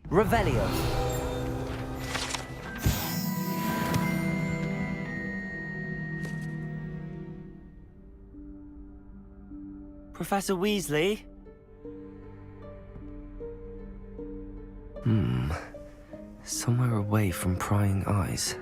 Revelio. Professor Weasley? Somewhere away from prying eyes.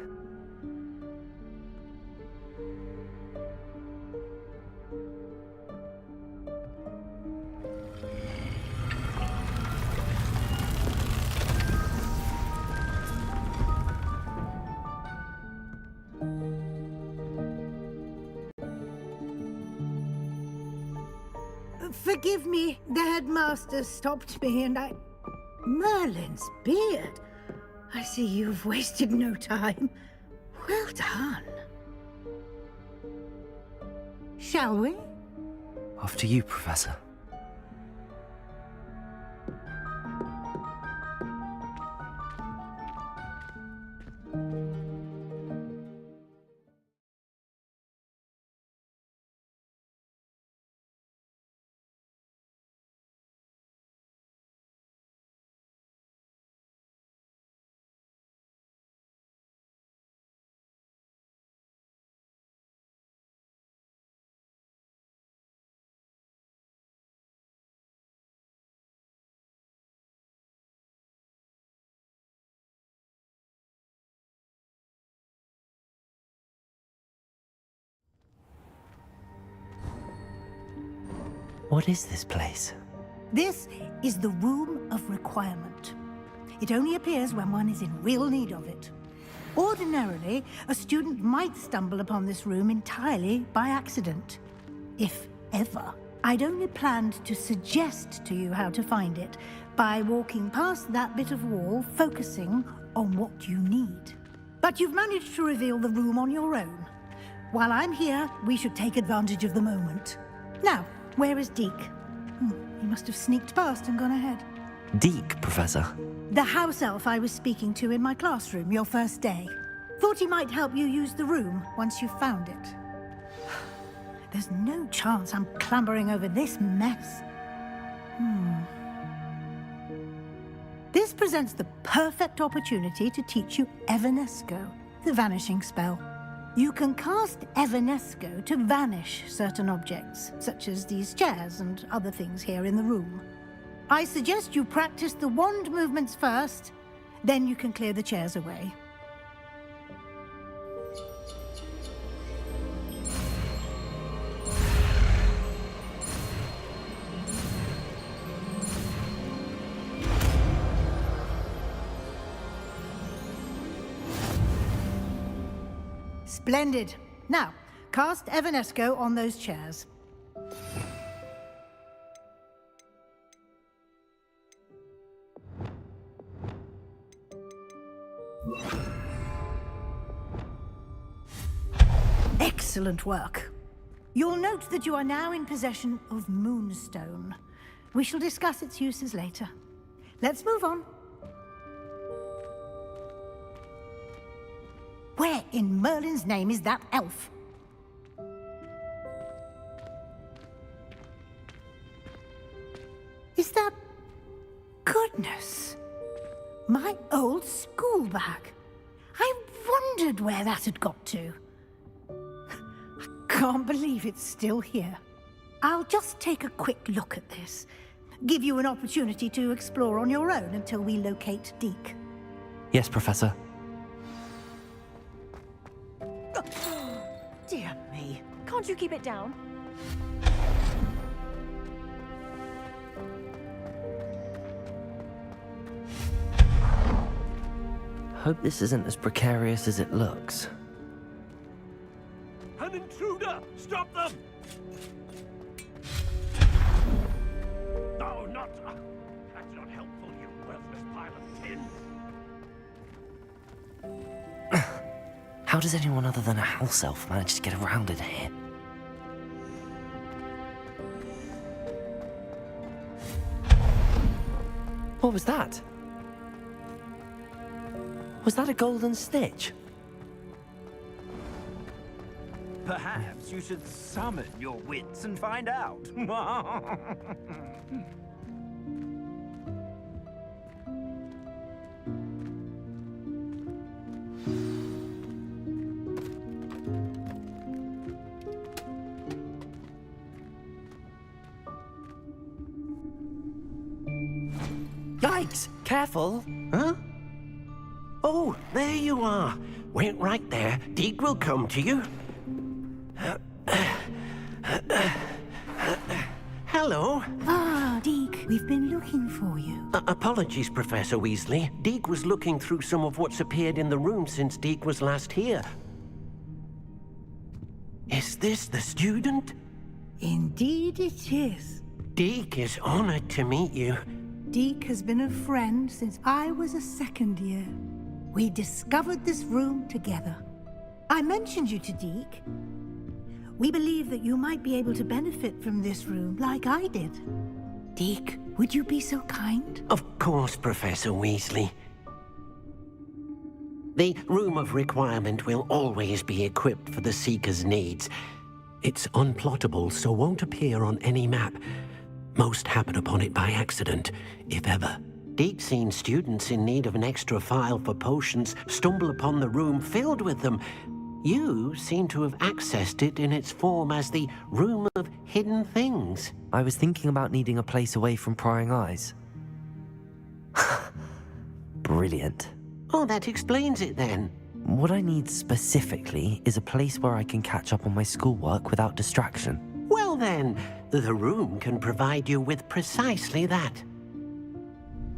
Forgive me, the headmaster stopped me and I... Merlin's beard. I see you've wasted no time. Well done. Shall we? After you, Professor. What is this place? This is the Room of Requirement. It only appears when one is in real need of it. Ordinarily, a student might stumble upon this room entirely by accident. If ever. I'd only planned to suggest to you how to find it by walking past that bit of wall, focusing on what you need. But you've managed to reveal the room on your own. While I'm here, we should take advantage of the moment. Now, where is Deke? He must have sneaked past and gone ahead. Deke, Professor. The house elf I was speaking to in my classroom your first day. Thought he might help you use the room once you found it. There's no chance I'm clambering over this mess. This presents the perfect opportunity to teach you Evanesco, the vanishing spell. You can cast Evanesco to vanish certain objects, such as these chairs and other things here in the room. I suggest you practice the wand movements first, then you can clear the chairs away. Splendid. Now, cast Evanesco on those chairs. Excellent work. You'll note that you are now in possession of Moonstone. We shall discuss its uses later. Let's move on. Where in Merlin's name is that elf? Is that... Goodness! My old school bag. I wondered where that had got to. I can't believe it's still here. I'll just take a quick look at this. Give you an opportunity to explore on your own until we locate Deke. Yes, Professor. Dear me. Can't you keep it down? Hope this isn't as precarious as it looks. An intruder! Stop them! No, not... that's not helpful, you worthless pile of tin. How does anyone other than a house elf manage to get around in here? What was that? Was that a golden stitch? Perhaps you should summon your wits and find out. Yikes! Careful! Huh? Oh, there you are. Wait right there. Deke will come to you. Hello. Ah, Deke, we've been looking for you. Apologies, Professor Weasley. Deke was looking through some of what's appeared in the room since Deke was last here. Is this the student? Indeed it is. Deke is honored to meet you. Deke has been a friend since I was a second year. We discovered this room together. I mentioned you to Deke. We believe that you might be able to benefit from this room like I did. Deke, would you be so kind? Of course, Professor Weasley. The Room of Requirement will always be equipped for the Seeker's needs. It's unplottable, so won't appear on any map. Most happen upon it by accident, if ever. Deke's seen students in need of an extra file for potions stumble upon the room filled with them. You seem to have accessed it in its form as the Room of Hidden Things. I was thinking about needing a place away from prying eyes. Brilliant. Oh, that explains it then. What I need specifically is a place where I can catch up on my schoolwork without distraction. Well then, the room can provide you with precisely that.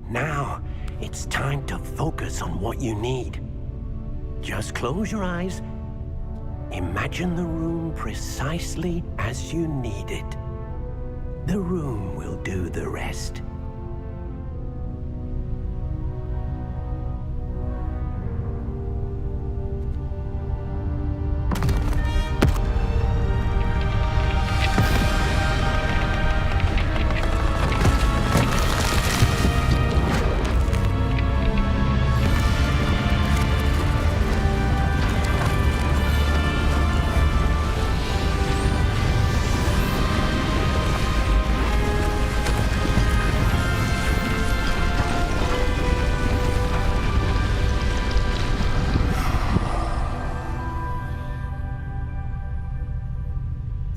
Now, it's time to focus on what you need. Just close your eyes. Imagine the room precisely as you need it. The room will do the rest.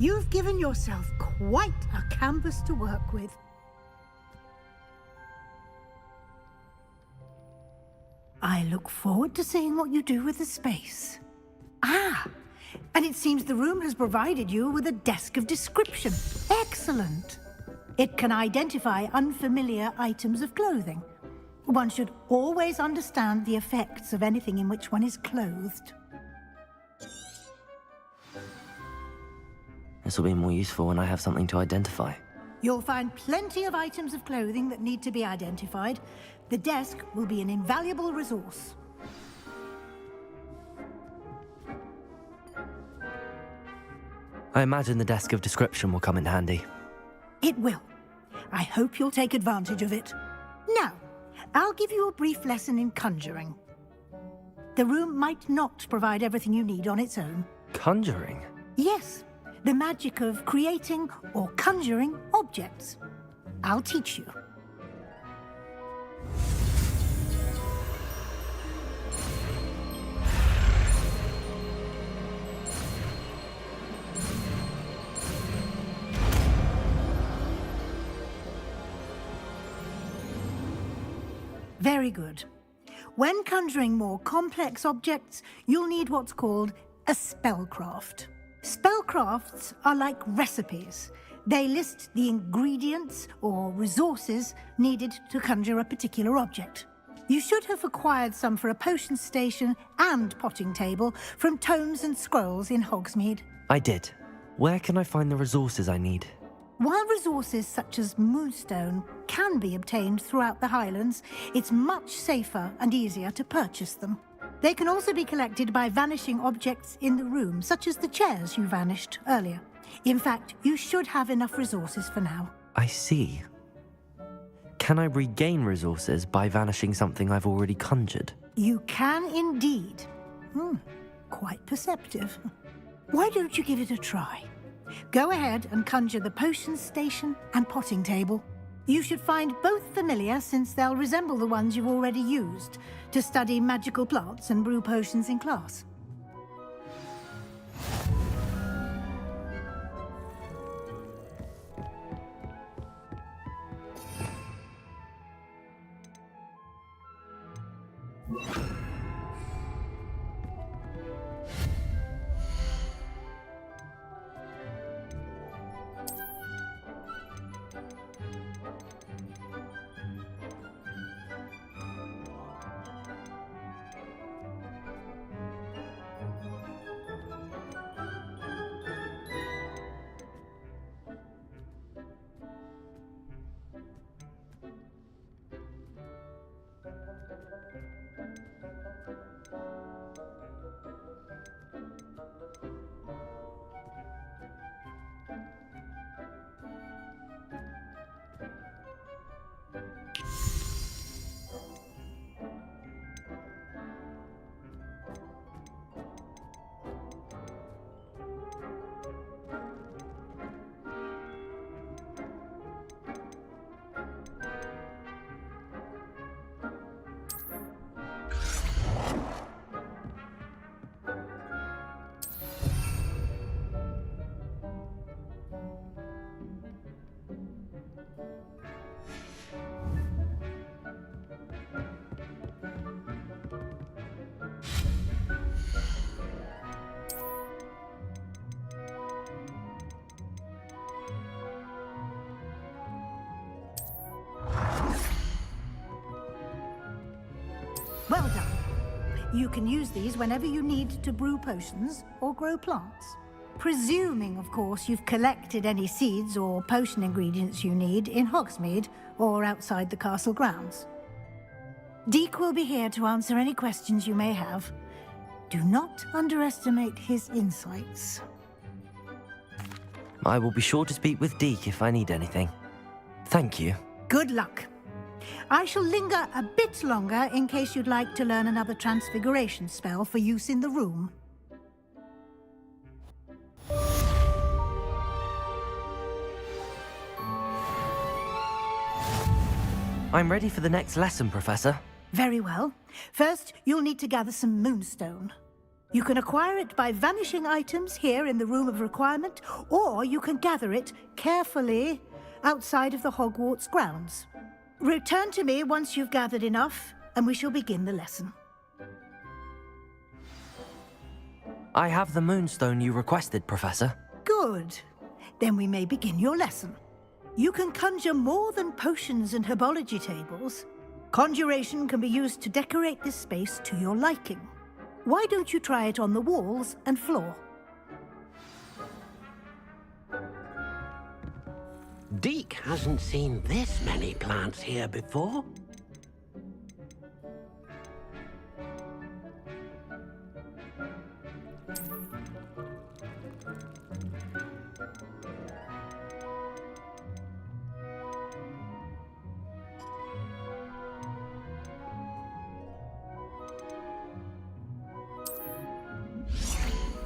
You've given yourself quite a canvas to work with. I look forward to seeing what you do with the space. Ah, and it seems the room has provided you with a desk of description. Excellent. It can identify unfamiliar items of clothing. One should always understand the effects of anything in which one is clothed. This will be more useful when I have something to identify. You'll find plenty of items of clothing that need to be identified. The desk will be an invaluable resource. I imagine the desk of description will come in handy. It will. I hope you'll take advantage of it. Now, I'll give you a brief lesson in conjuring. The room might not provide everything you need on its own. Conjuring? Yes, the magic of creating or conjuring objects. I'll teach you. Very good. When conjuring more complex objects, you'll need what's called a spellcraft. Spellcrafts are like recipes. They list the ingredients or resources needed to conjure a particular object. You should have acquired some for a potion station and potting table from tomes and scrolls in Hogsmeade. I did. Where can I find the resources I need? While resources such as moonstone can be obtained throughout the Highlands, it's much safer and easier to purchase them. They can also be collected by vanishing objects in the room, such as the chairs you vanished earlier. In fact, you should have enough resources for now. I see. Can I regain resources by vanishing something I've already conjured? You can indeed. Quite perceptive. Why don't you give it a try? Go ahead and conjure the potion station and potting table. You should find both familiar, since they'll resemble the ones you've already used to study magical plants and brew potions in class. Well done. You can use these whenever you need to brew potions or grow plants. Presuming, of course, you've collected any seeds or potion ingredients you need in Hogsmeade or outside the castle grounds. Deek will be here to answer any questions you may have. Do not underestimate his insights. I will be sure to speak with Deke if I need anything. Thank you. Good luck. I shall linger a bit longer in case you'd like to learn another transfiguration spell for use in the room. I'm ready for the next lesson, Professor. Very well. First, you'll need to gather some moonstone. You can acquire it by vanishing items here in the Room of Requirement, or you can gather it carefully outside of the Hogwarts grounds. Return to me once you've gathered enough, and we shall begin the lesson. I have the moonstone you requested, Professor. Good. Then we may begin your lesson. You can conjure more than potions and herbology tables. Conjuration can be used to decorate this space to your liking. Why don't you try it on the walls and floor? Deke hasn't seen this many plants here before.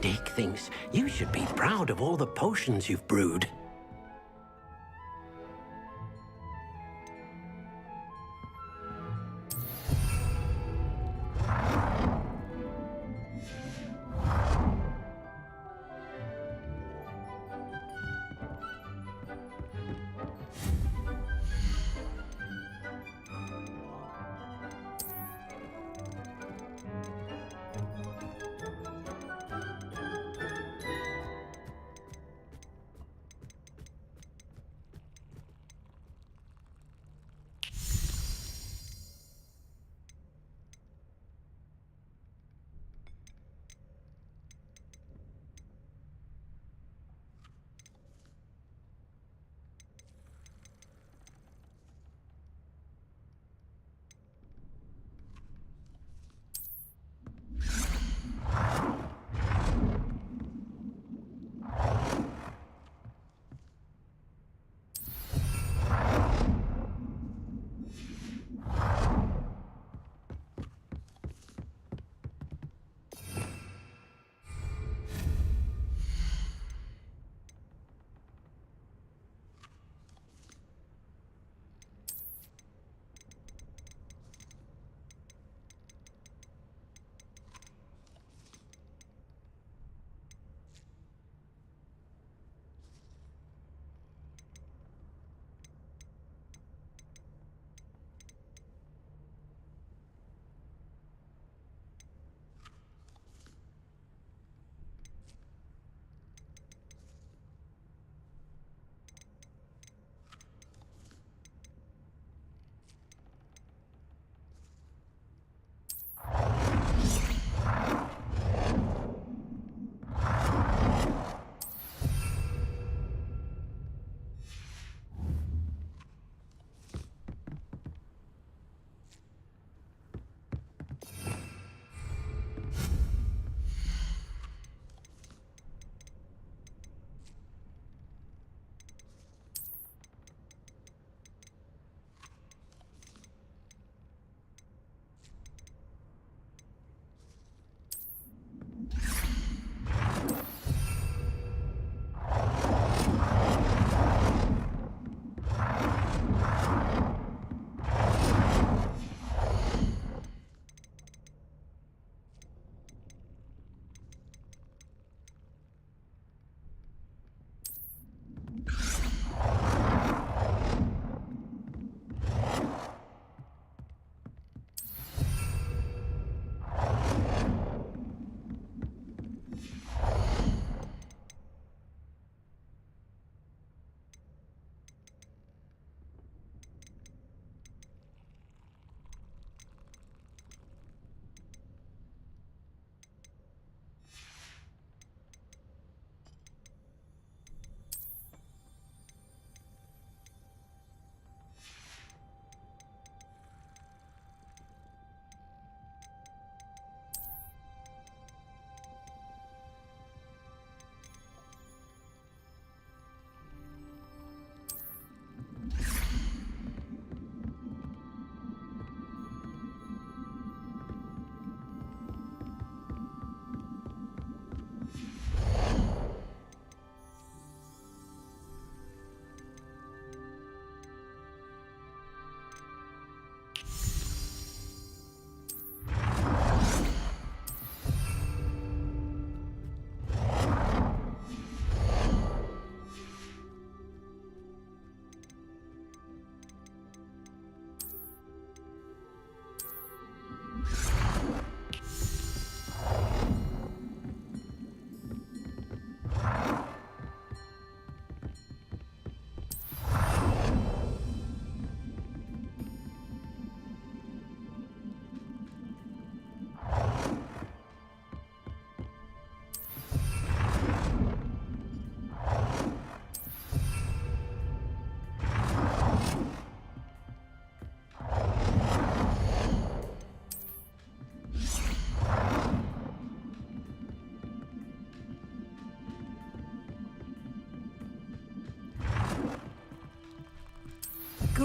Deke thinks you should be proud of all the potions you've brewed.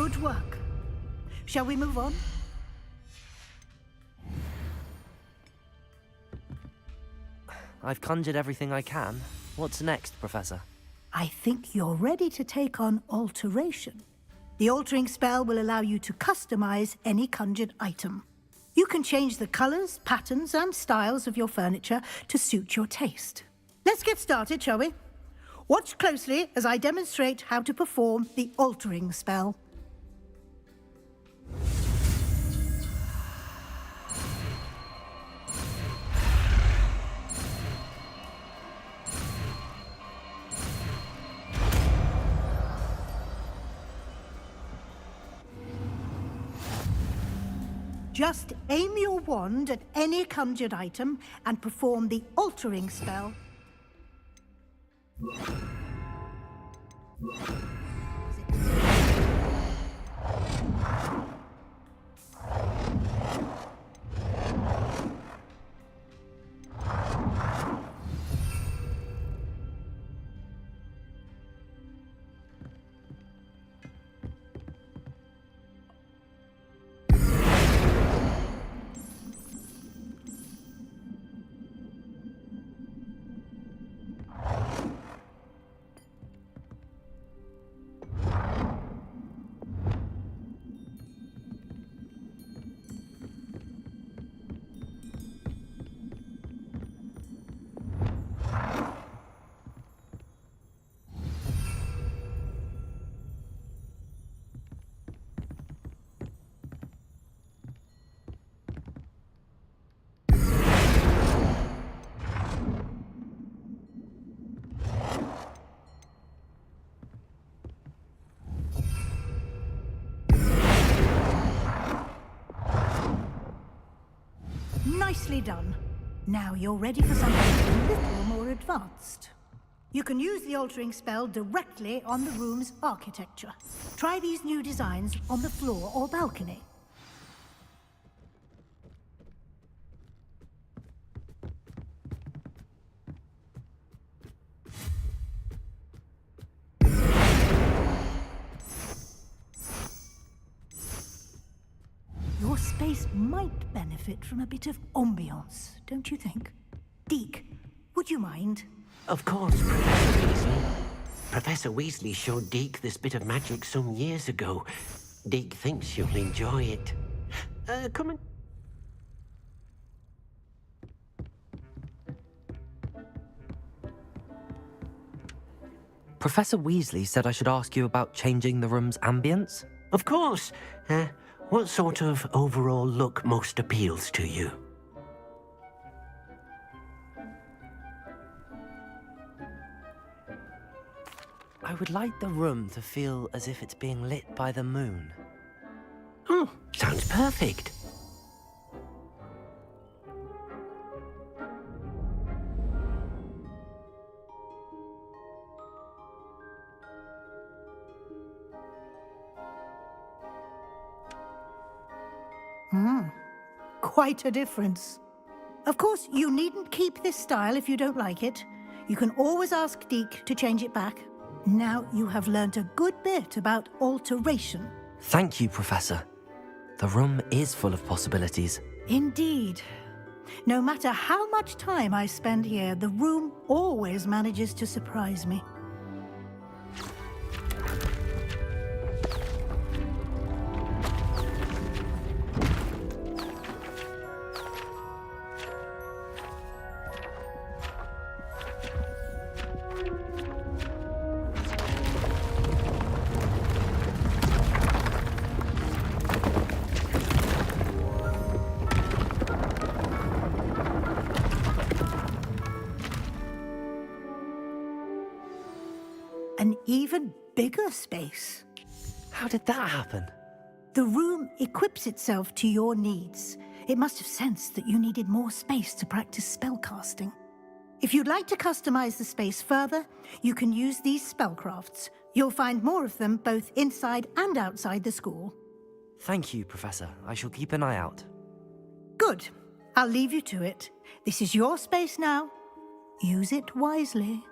Good work. Shall we move on? I've conjured everything I can. What's next, Professor? I think you're ready to take on alteration. The altering spell will allow you to customize any conjured item. You can change the colors, patterns, and styles of your furniture to suit your taste. Let's get started, shall we? Watch closely as I demonstrate how to perform the altering spell. Just aim your wand at any conjured item and perform the altering spell. Nicely done. Now you're ready for something a little more advanced. You can use the altering spell directly on the room's architecture. Try these new designs on the floor or balcony. Your space might benefit from a bit of ambiance, don't you think? Deke, would you mind? Of course, Professor Weasley. Professor Weasley showed Deke this bit of magic some years ago. Deke thinks you'll enjoy it. Come on. Professor Weasley said I should ask you about changing the room's ambience? Of course. What sort of overall look most appeals to you? I would like the room to feel as if it's being lit by the moon. Oh, sounds perfect. Quite a difference. Of course, you needn't keep this style if you don't like it. You can always ask Deke to change it back. Now you have learnt a good bit about alteration. Thank you, Professor. The room is full of possibilities. Indeed. No matter how much time I spend here, the room always manages to surprise me. An even bigger space. How did that happen? The room equips itself to your needs. It must have sensed that you needed more space to practice spellcasting. If you'd like to customize the space further, you can use these spellcrafts. You'll find more of them both inside and outside the school. Thank you, Professor. I shall keep an eye out. Good. I'll leave you to it. This is your space now. Use it wisely.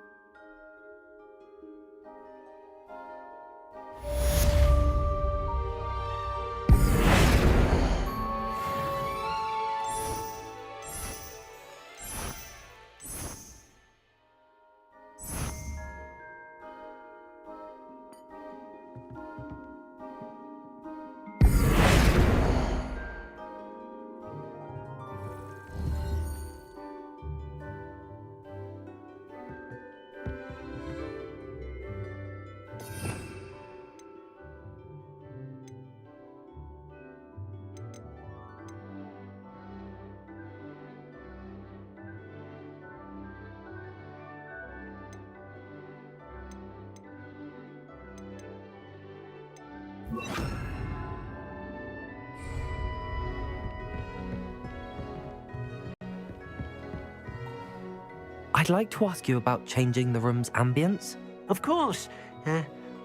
I'd like to ask you about changing the room's ambience. Of course.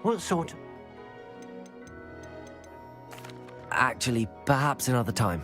What sort? Actually, perhaps another time.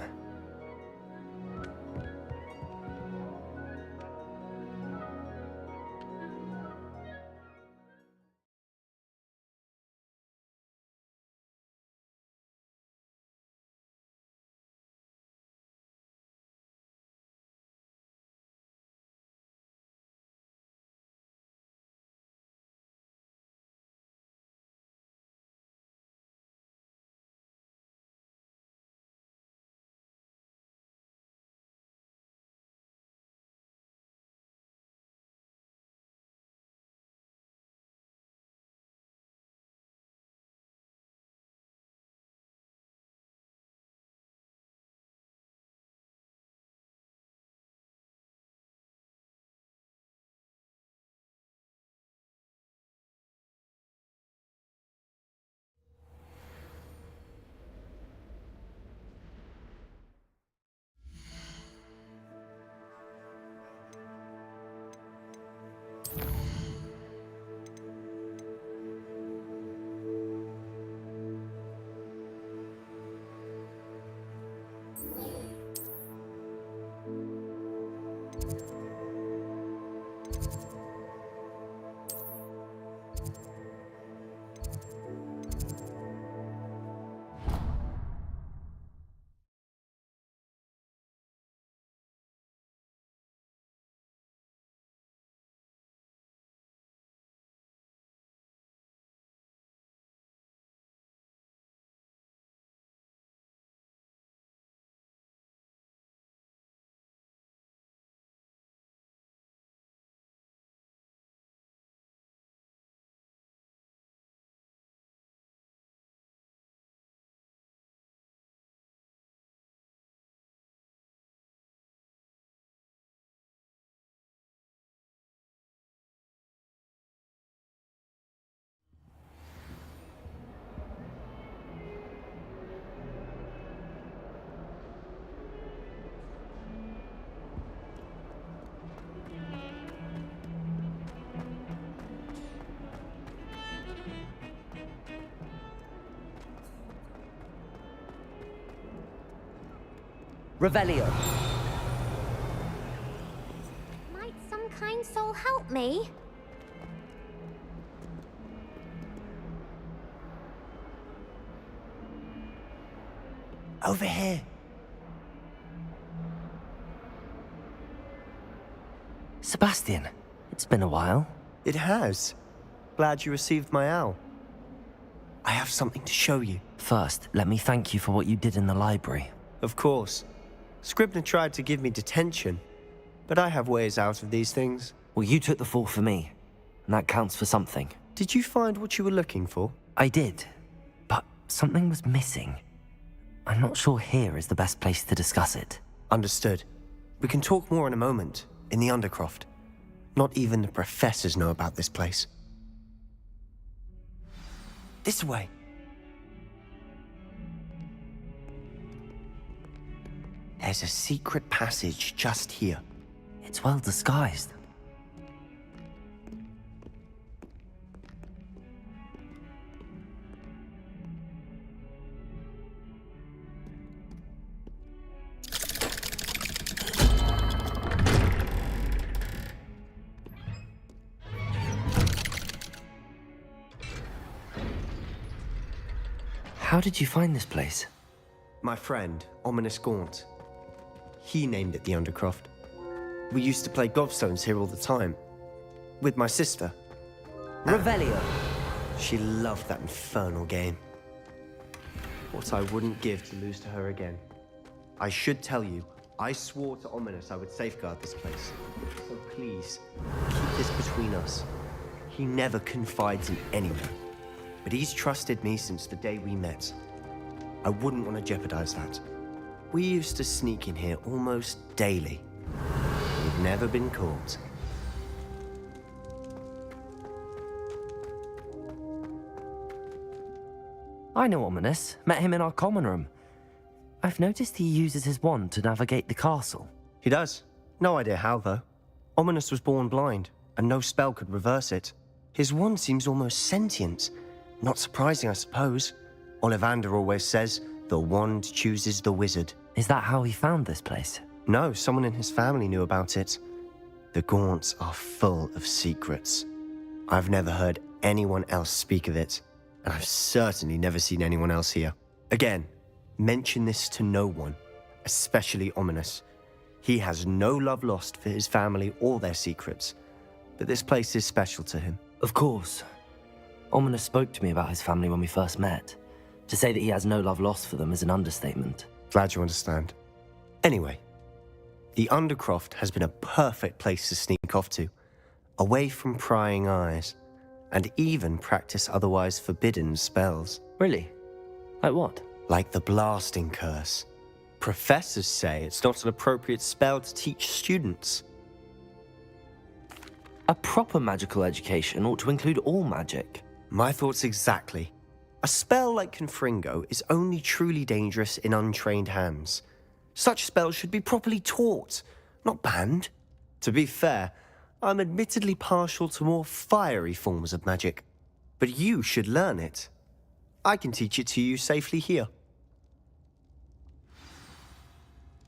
Revelio. Might some kind soul help me? Over here. Sebastian, it's been a while. It has. Glad you received my owl. I have something to show you. First, let me thank you for what you did in the library. Of course. Scribner tried to give me detention, but I have ways out of these things. Well, you took the fall for me, and that counts for something. Did you find what you were looking for? I did, but something was missing. I'm not sure here is the best place to discuss it. Understood. We can talk more in a moment, in the Undercroft. Not even the professors know about this place. This way. There's a secret passage just here. It's well disguised. How did you find this place? My friend, Ominous Gaunt. He named it the Undercroft. We used to play gobstones here all the time. With my sister. Revelio. She loved that infernal game. What I wouldn't give to lose to her again. I should tell you, I swore to Ominous I would safeguard this place. So please, keep this between us. He never confides in anyone. But he's trusted me since the day we met. I wouldn't want to jeopardize that. We used to sneak in here almost daily. We've never been caught. I know Ominous. Met him in our common room. I've noticed he uses his wand to navigate the castle. He does. No idea how, though. Ominous was born blind, and no spell could reverse it. His wand seems almost sentient. Not surprising, I suppose. Ollivander always says, the wand chooses the wizard. Is that how he found this place? No, someone in his family knew about it. The Gaunts are full of secrets. I've never heard anyone else speak of it, and I've certainly never seen anyone else here. Again, mention this to no one, especially Ominous. He has no love lost for his family or their secrets, but this place is special to him. Of course. Ominous spoke to me about his family when we first met. To say that he has no love lost for them is an understatement. Glad you understand. Anyway, the Undercroft has been a perfect place to sneak off to, away from prying eyes, and even practice otherwise forbidden spells. Really? Like what? Like the blasting curse. Professors say it's not an appropriate spell to teach students. A proper magical education ought to include all magic. My thoughts exactly. A spell like Confringo is only truly dangerous in untrained hands. Such spells should be properly taught, not banned. To be fair, I'm admittedly partial to more fiery forms of magic, but you should learn it. I can teach it to you safely here.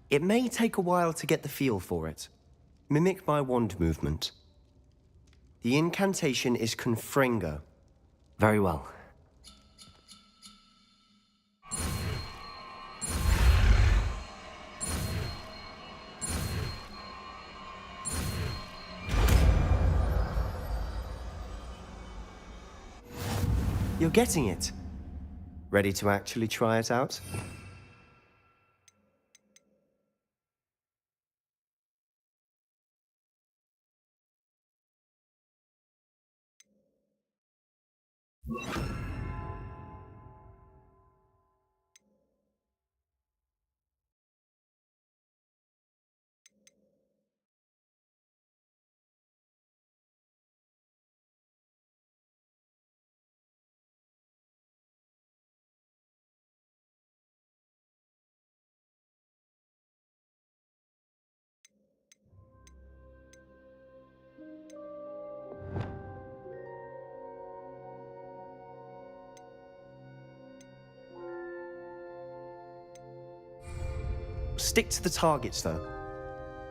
It may take a while to get the feel for it. Mimic my wand movement. The incantation is Confringo. Very well. You're getting it. Ready to actually try it out? Stick to the targets, though.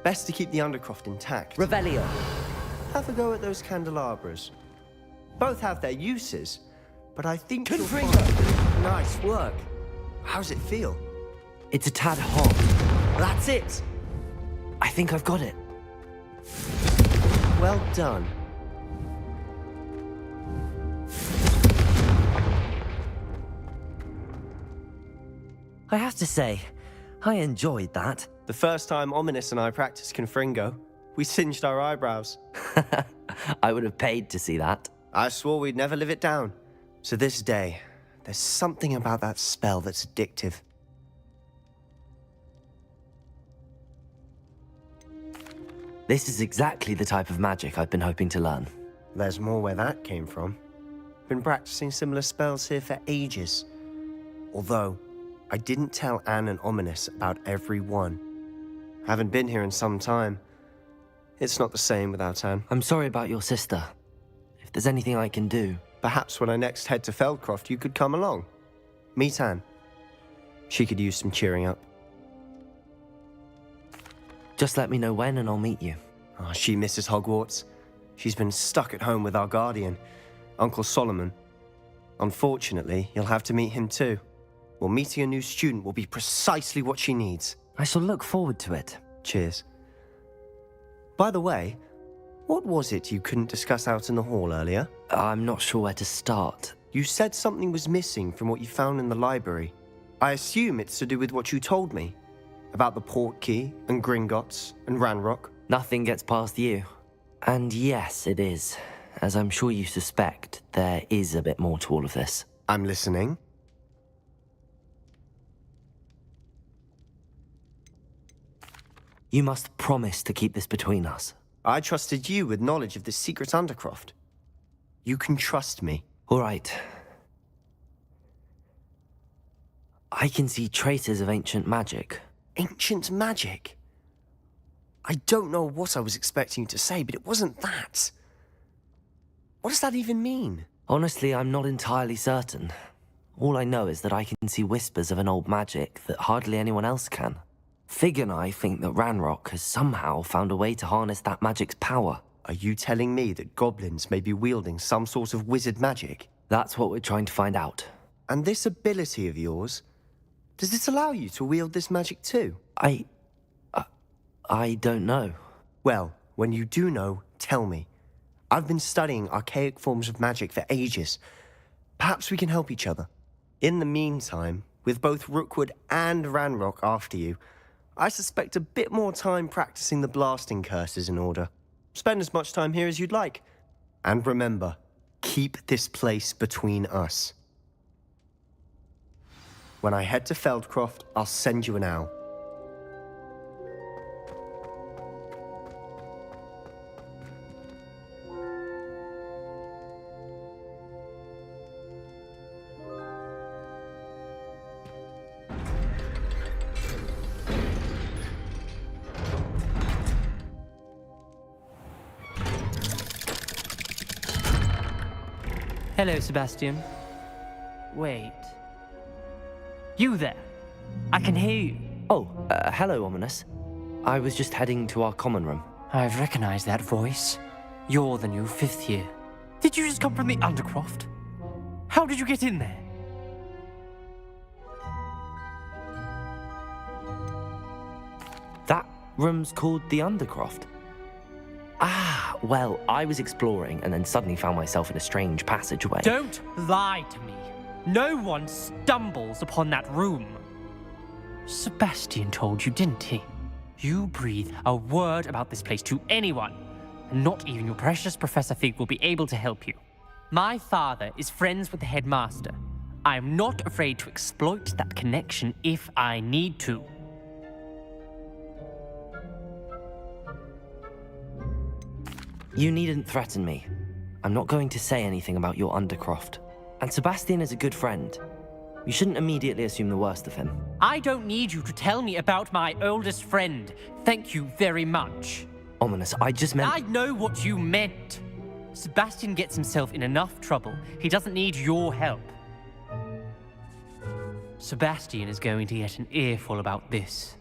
Best to keep the Undercroft intact. Revelio. Have a go at those candelabras. Both have their uses, but I think you'll Confringo. find... Nice work. How's it feel? It's a tad hot. That's it. I think I've got it. Well done. I have to say, I enjoyed that. The first time Ominous and I practiced Confringo, we singed our eyebrows. I would have paid to see that. I swore we'd never live it down. To this day, there's something about that spell that's addictive. This is exactly the type of magic I've been hoping to learn. There's more where that came from. Been practicing similar spells here for ages. Although, I didn't tell Anne and Ominous about every one. Haven't been here in some time. It's not the same without Anne. I'm sorry about your sister. If there's anything I can do... Perhaps when I next head to Feldcroft, you could come along. Meet Anne. She could use some cheering up. Just let me know when and I'll meet you. Oh, she misses Hogwarts. She's been stuck at home with our guardian, Uncle Solomon. Unfortunately, you'll have to meet him too. Well, meeting a new student will be precisely what she needs. I shall look forward to it. Cheers. By the way, what was it you couldn't discuss out in the hall earlier? I'm not sure where to start. You said something was missing from what you found in the library. I assume it's to do with what you told me. About the Portkey, and Gringotts, and Ranrock. Nothing gets past you. And yes, it is. As I'm sure you suspect, there is a bit more to all of this. I'm listening. You must promise to keep this between us. I trusted you with knowledge of this secret Undercroft. You can trust me. All right. I can see traces of ancient magic. Ancient magic? I don't know what I was expecting you to say, but it wasn't that. What does that even mean? Honestly, I'm not entirely certain. All I know is that I can see whispers of an old magic that hardly anyone else can. Fig and I think that Ranrock has somehow found a way to harness that magic's power. Are you telling me that goblins may be wielding some sort of wizard magic? That's what we're trying to find out. And this ability of yours, does this allow you to wield this magic too? I don't know. Well, when you do know, tell me. I've been studying archaic forms of magic for ages. Perhaps we can help each other. In the meantime, with both Rookwood and Ranrock after you, I suspect a bit more time practicing the blasting curse is in order. Spend as much time here as you'd like. And remember, keep this place between us. When I head to Feldcroft, I'll send you an owl. Hello, Sebastian. Wait. You there? I can hear you. Oh, hello, Ominous. I was just heading to our common room. I've recognized that voice. You're the new 5th year. Did you just come from the Undercroft? How did you get in there? That room's called the Undercroft. Ah, well, I was exploring and then suddenly found myself in a strange passageway. Don't lie to me. No one stumbles upon that room. Sebastian told you, didn't he? You breathe a word about this place to anyone, and not even your precious Professor Fig will be able to help you. My father is friends with the headmaster. I am not afraid to exploit that connection if I need to. You needn't threaten me. I'm not going to say anything about your Undercroft. And Sebastian is a good friend. You shouldn't immediately assume the worst of him. I don't need you to tell me about my oldest friend. Thank you very much. Ominous, I just meant... I know what you meant. Sebastian gets himself in enough trouble. He doesn't need your help. Sebastian is going to get an earful about this.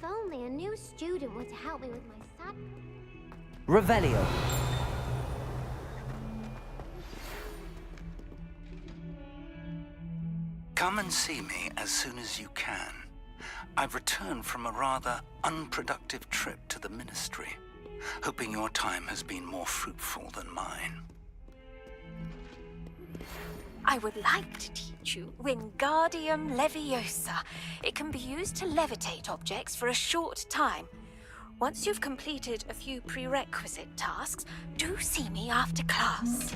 only a new student were to help me with my sad... Revelio. Come and see me as soon as you can. I've returned from a rather unproductive trip to the Ministry, hoping your time has been more fruitful than mine. I would like to teach you Wingardium Leviosa. It can be used to levitate objects for a short time. Once you've completed a few prerequisite tasks, do see me after class.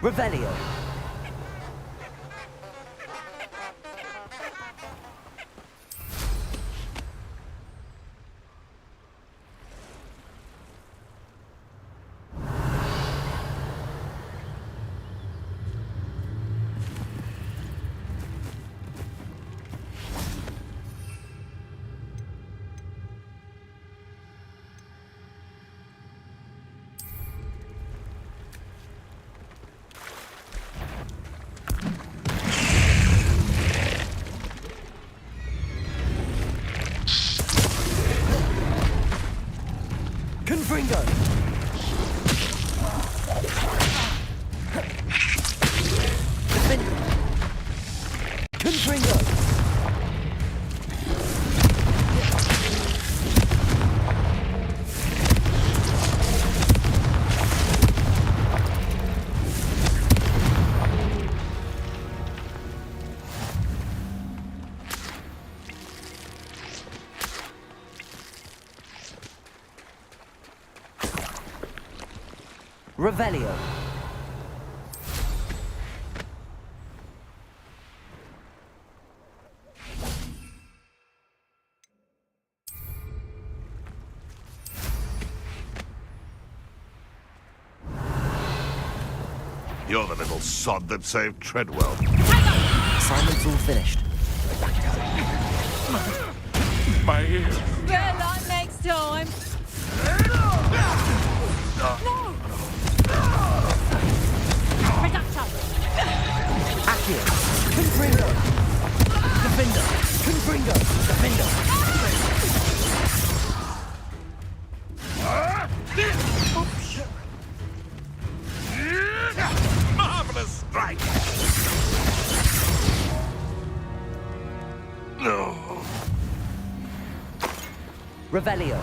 Revelio. Confringo! Defender! Confringo! Revelio. You're the little sod that saved Treadwell. Assignment's all finished. My ear. Better luck next time. Accio. Confringo. Defender. Confringo. Defender. Marvelous strike! No. Revelio.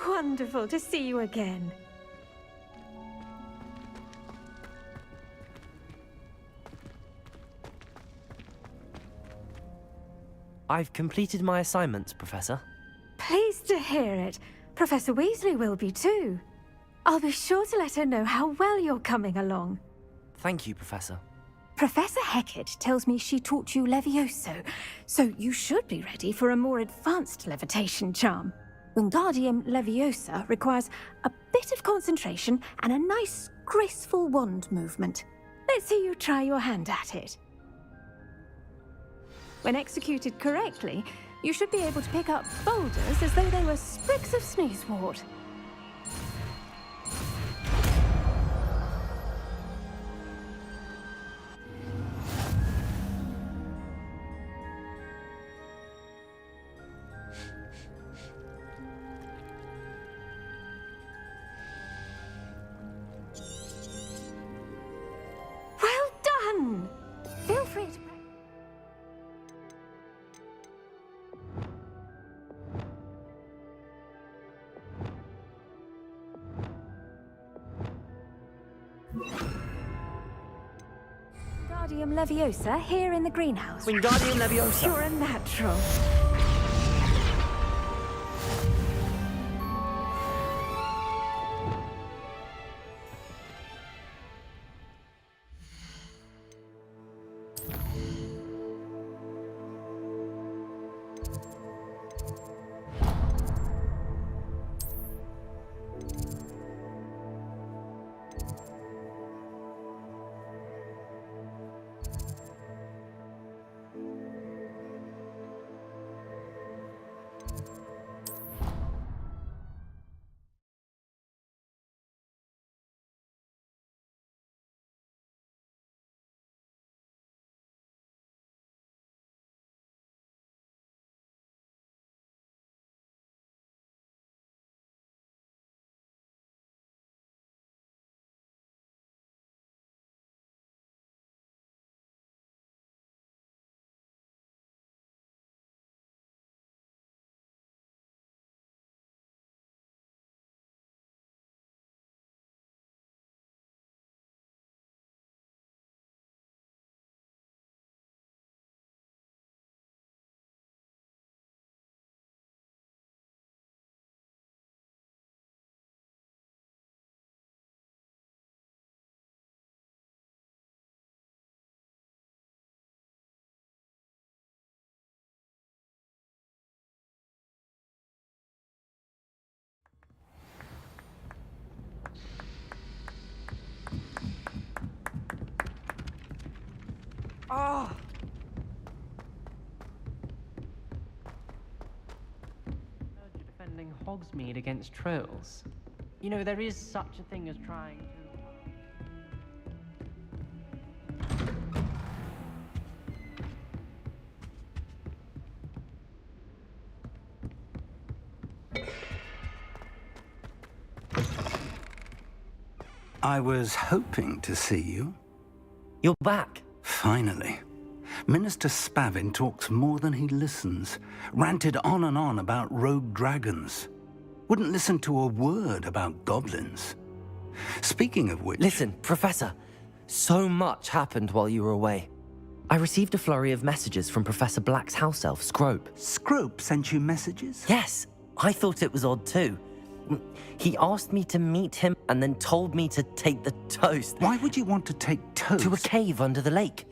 wonderful to see you again. I've completed my assignments, Professor. Pleased to hear it. Professor Weasley will be too. I'll be sure to let her know how well you're coming along. Thank you, Professor. Professor Hecat tells me she taught you Levioso, so you should be ready for a more advanced levitation charm. Wingardium Leviosa requires a bit of concentration and a nice, graceful wand movement. Let's see you try your hand at it. When executed correctly, you should be able to pick up boulders as though they were sprigs of sneezewort. Well done! Feel free to... Wingardium Leviosa here in the greenhouse. Wingardium Leviosa! You're a natural. Oh! You're defending Hogsmeade against trolls. You know, there is such a thing as trying to... I was hoping to see you. You're back. Finally. Minister Spavin talks more than he listens. Ranted on and on about rogue dragons. Wouldn't listen to a word about goblins. Speaking of which... Listen, Professor. So much happened while you were away. I received a flurry of messages from Professor Black's house elf, Scrope. Scrope sent you messages? Yes, I thought it was odd too. He asked me to meet him and then told me to take the toast. Why would you want to take toast? To a cave under the lake.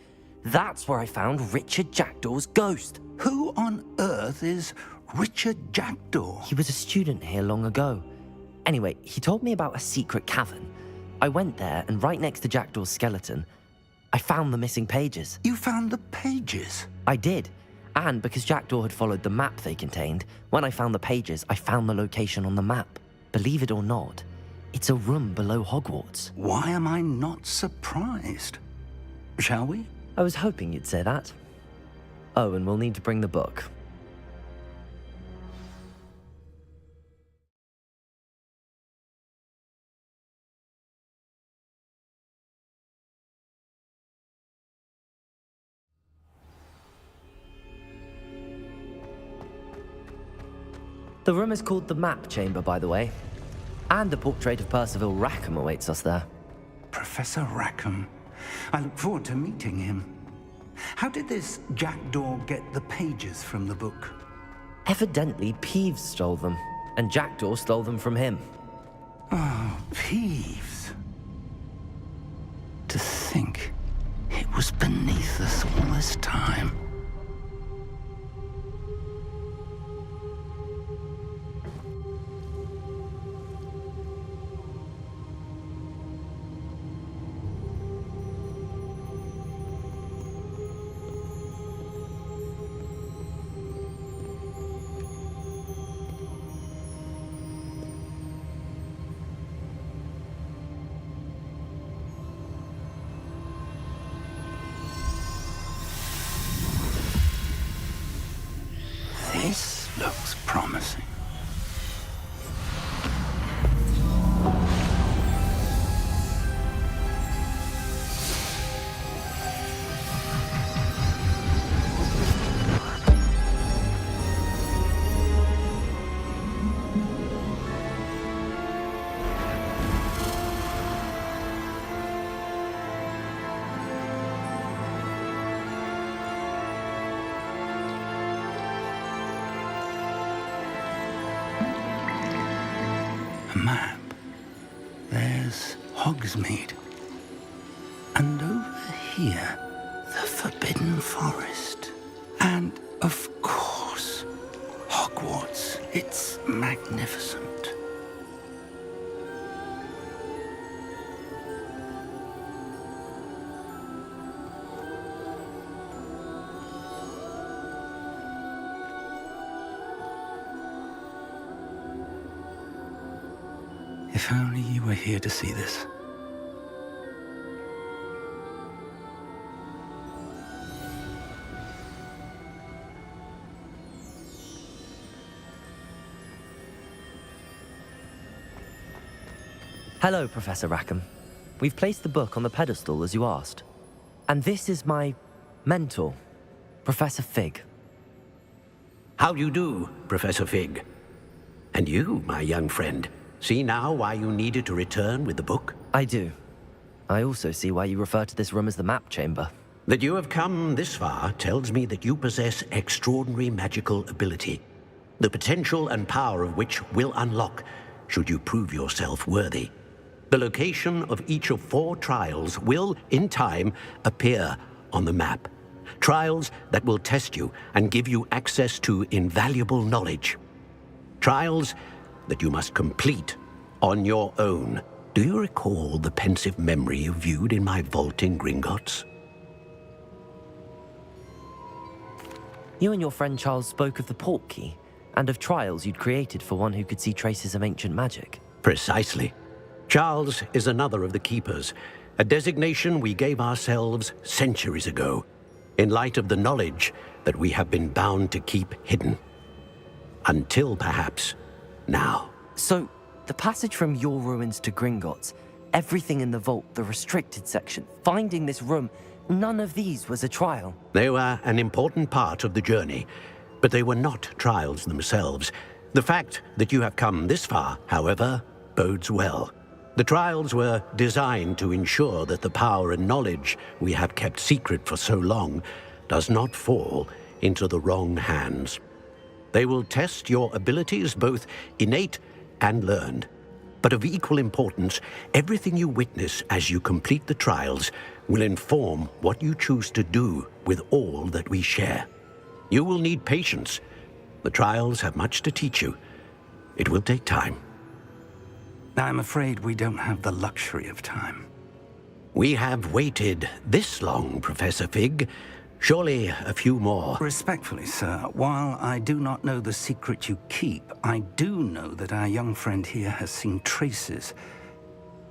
That's where I found Richard Jackdaw's ghost. Who on earth is Richard Jackdaw? He was a student here long ago. Anyway, he told me about a secret cavern. I went there, and right next to Jackdaw's skeleton, I found the missing pages. You found the pages? I did. And because Jackdaw had followed the map they contained, when I found the pages, I found the location on the map. Believe it or not, it's a room below Hogwarts. Why am I not surprised? Shall we? I was hoping you'd say that. Oh, and we'll need to bring the book. The room is called the Map Chamber, by the way. And a portrait of Percival Rackham awaits us there. Professor Rackham. I look forward to meeting him. How did this jackdaw get the pages from the book? Evidently, Peeves stole them, and Jackdaw stole them from him. Oh, Peeves. To think it was beneath us all this time. This looks promising. A map. There's Hogsmeade. And over here, the Forbidden Forest. And, of course, Hogwarts. It's magnificent. If only you were here to see this. Hello, Professor Rackham. We've placed the book on the pedestal as you asked. And this is my mentor, Professor Fig. How do you do, Professor Fig? And you, my young friend, see now why you needed to return with the book? I do. I also see why you refer to this room as the Map Chamber. That you have come this far tells me that you possess extraordinary magical ability, the potential and power of which will unlock should you prove yourself worthy. The location of each of 4 trials will, in time, appear on the map. Trials that will test you and give you access to invaluable knowledge. Trials that you must complete on your own. Do you recall the pensive memory you viewed in my vault in Gringotts? You and your friend Charles spoke of the Portkey, and of trials you'd created for one who could see traces of ancient magic. Precisely. Charles is another of the Keepers, a designation we gave ourselves centuries ago, in light of the knowledge that we have been bound to keep hidden. Until perhaps now. So, the passage from your ruins to Gringotts, everything in the vault, the restricted section, finding this room, none of these was a trial. They were an important part of the journey, but they were not trials themselves. The fact that you have come this far, however, bodes well. The trials were designed to ensure that the power and knowledge we have kept secret for so long does not fall into the wrong hands. They will test your abilities, both innate and learned. But of equal importance, everything you witness as you complete the trials will inform what you choose to do with all that we share. You will need patience. The trials have much to teach you. It will take time. I'm afraid we don't have the luxury of time. We have waited this long, Professor Fig. Surely a few more. Respectfully, sir, while I do not know the secret you keep, I do know that our young friend here has seen traces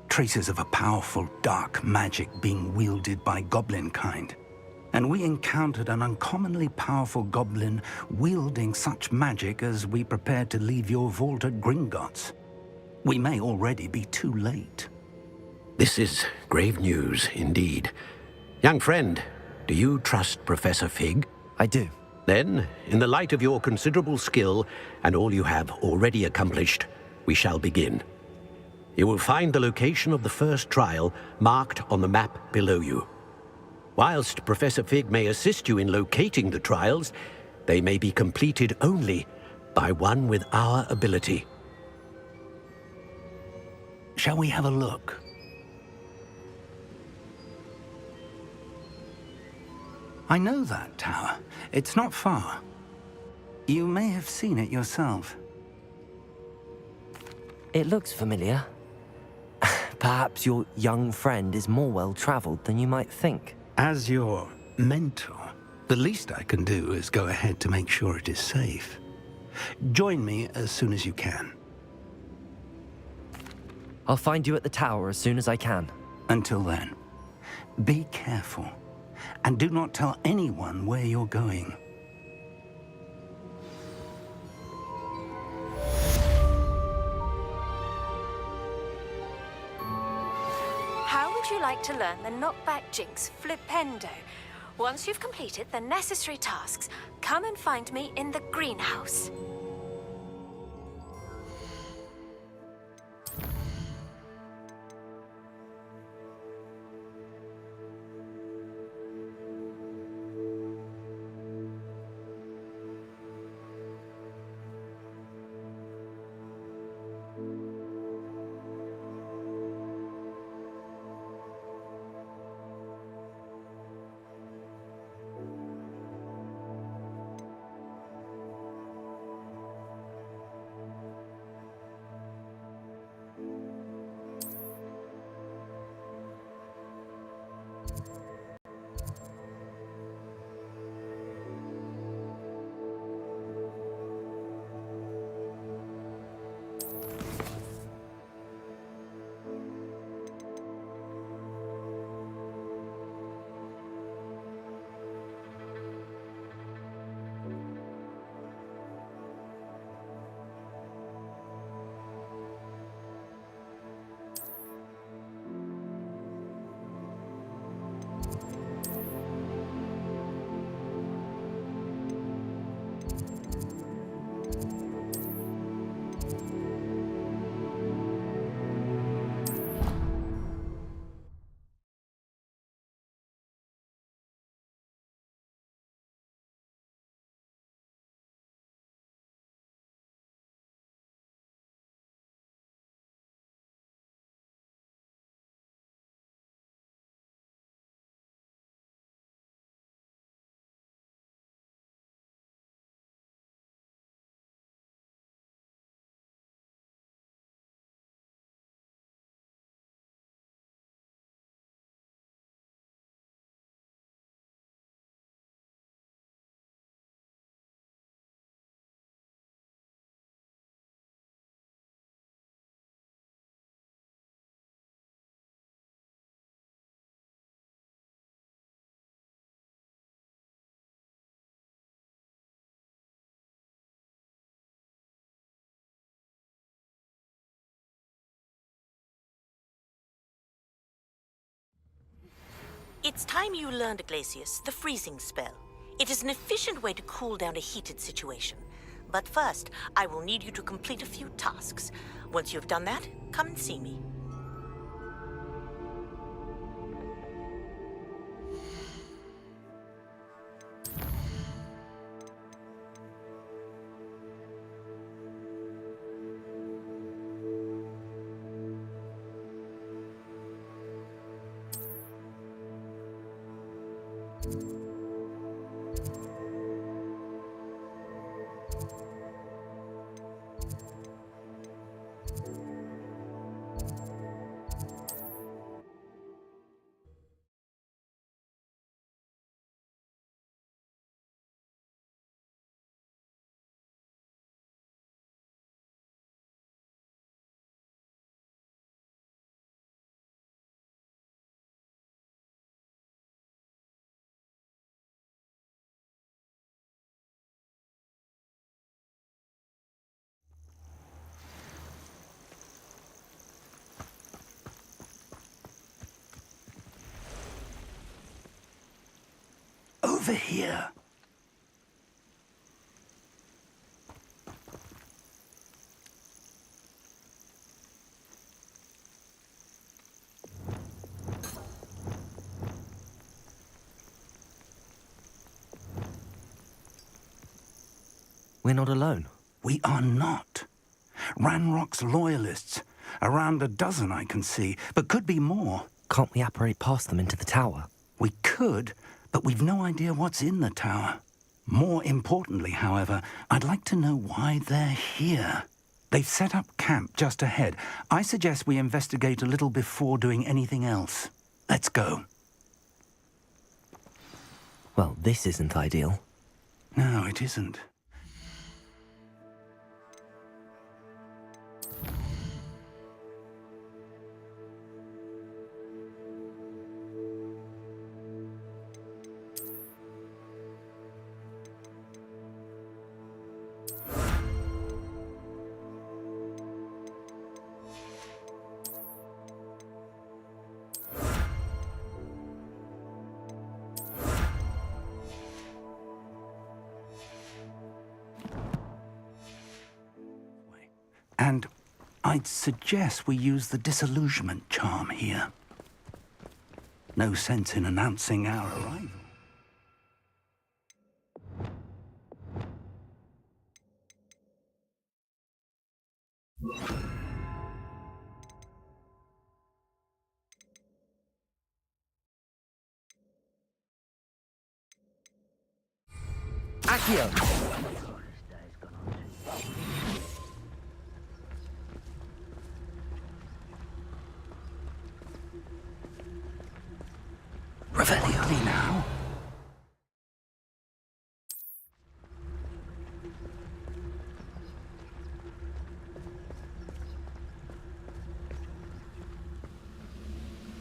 of a powerful dark magic being wielded by goblin kind. And we encountered an uncommonly powerful goblin wielding such magic as we prepared to leave your vault at Gringotts. We may already be too late. This is grave news indeed. Young friend, do you trust Professor Fig? I do. Then, in the light of your considerable skill and all you have already accomplished, we shall begin. You will find the location of the first trial marked on the map below you. Whilst Professor Fig may assist you in locating the trials, they may be completed only by one with our ability. Shall we have a look? I know that tower. It's not far. You may have seen it yourself. It looks familiar. Perhaps your young friend is more well-traveled than you might think. As your mentor, the least I can do is go ahead to make sure it is safe. Join me as soon as you can. I'll find you at the tower as soon as I can. Until then, be careful, and do not tell anyone where you're going. How would you like to learn the knockback jinx flipendo? Once you've completed the necessary tasks, come and find me in the greenhouse. It's time you learned, Glacius, the freezing spell. It is an efficient way to cool down a heated situation. But first, I will need you to complete a few tasks. Once you've done that, come and see me. Over here. We're not alone. We are not. Ranrock's loyalists. Around a dozen I can see, but could be more. Can't we apparate past them into the tower? We could, but we've no idea what's in the tower. More importantly, however, I'd like to know why they're here. They've set up camp just ahead. I suggest we investigate a little before doing anything else. Let's go. Well, this isn't ideal. No, it isn't. And I'd suggest we use the disillusionment charm here. No sense in announcing our arrival. Accio! Revelio now.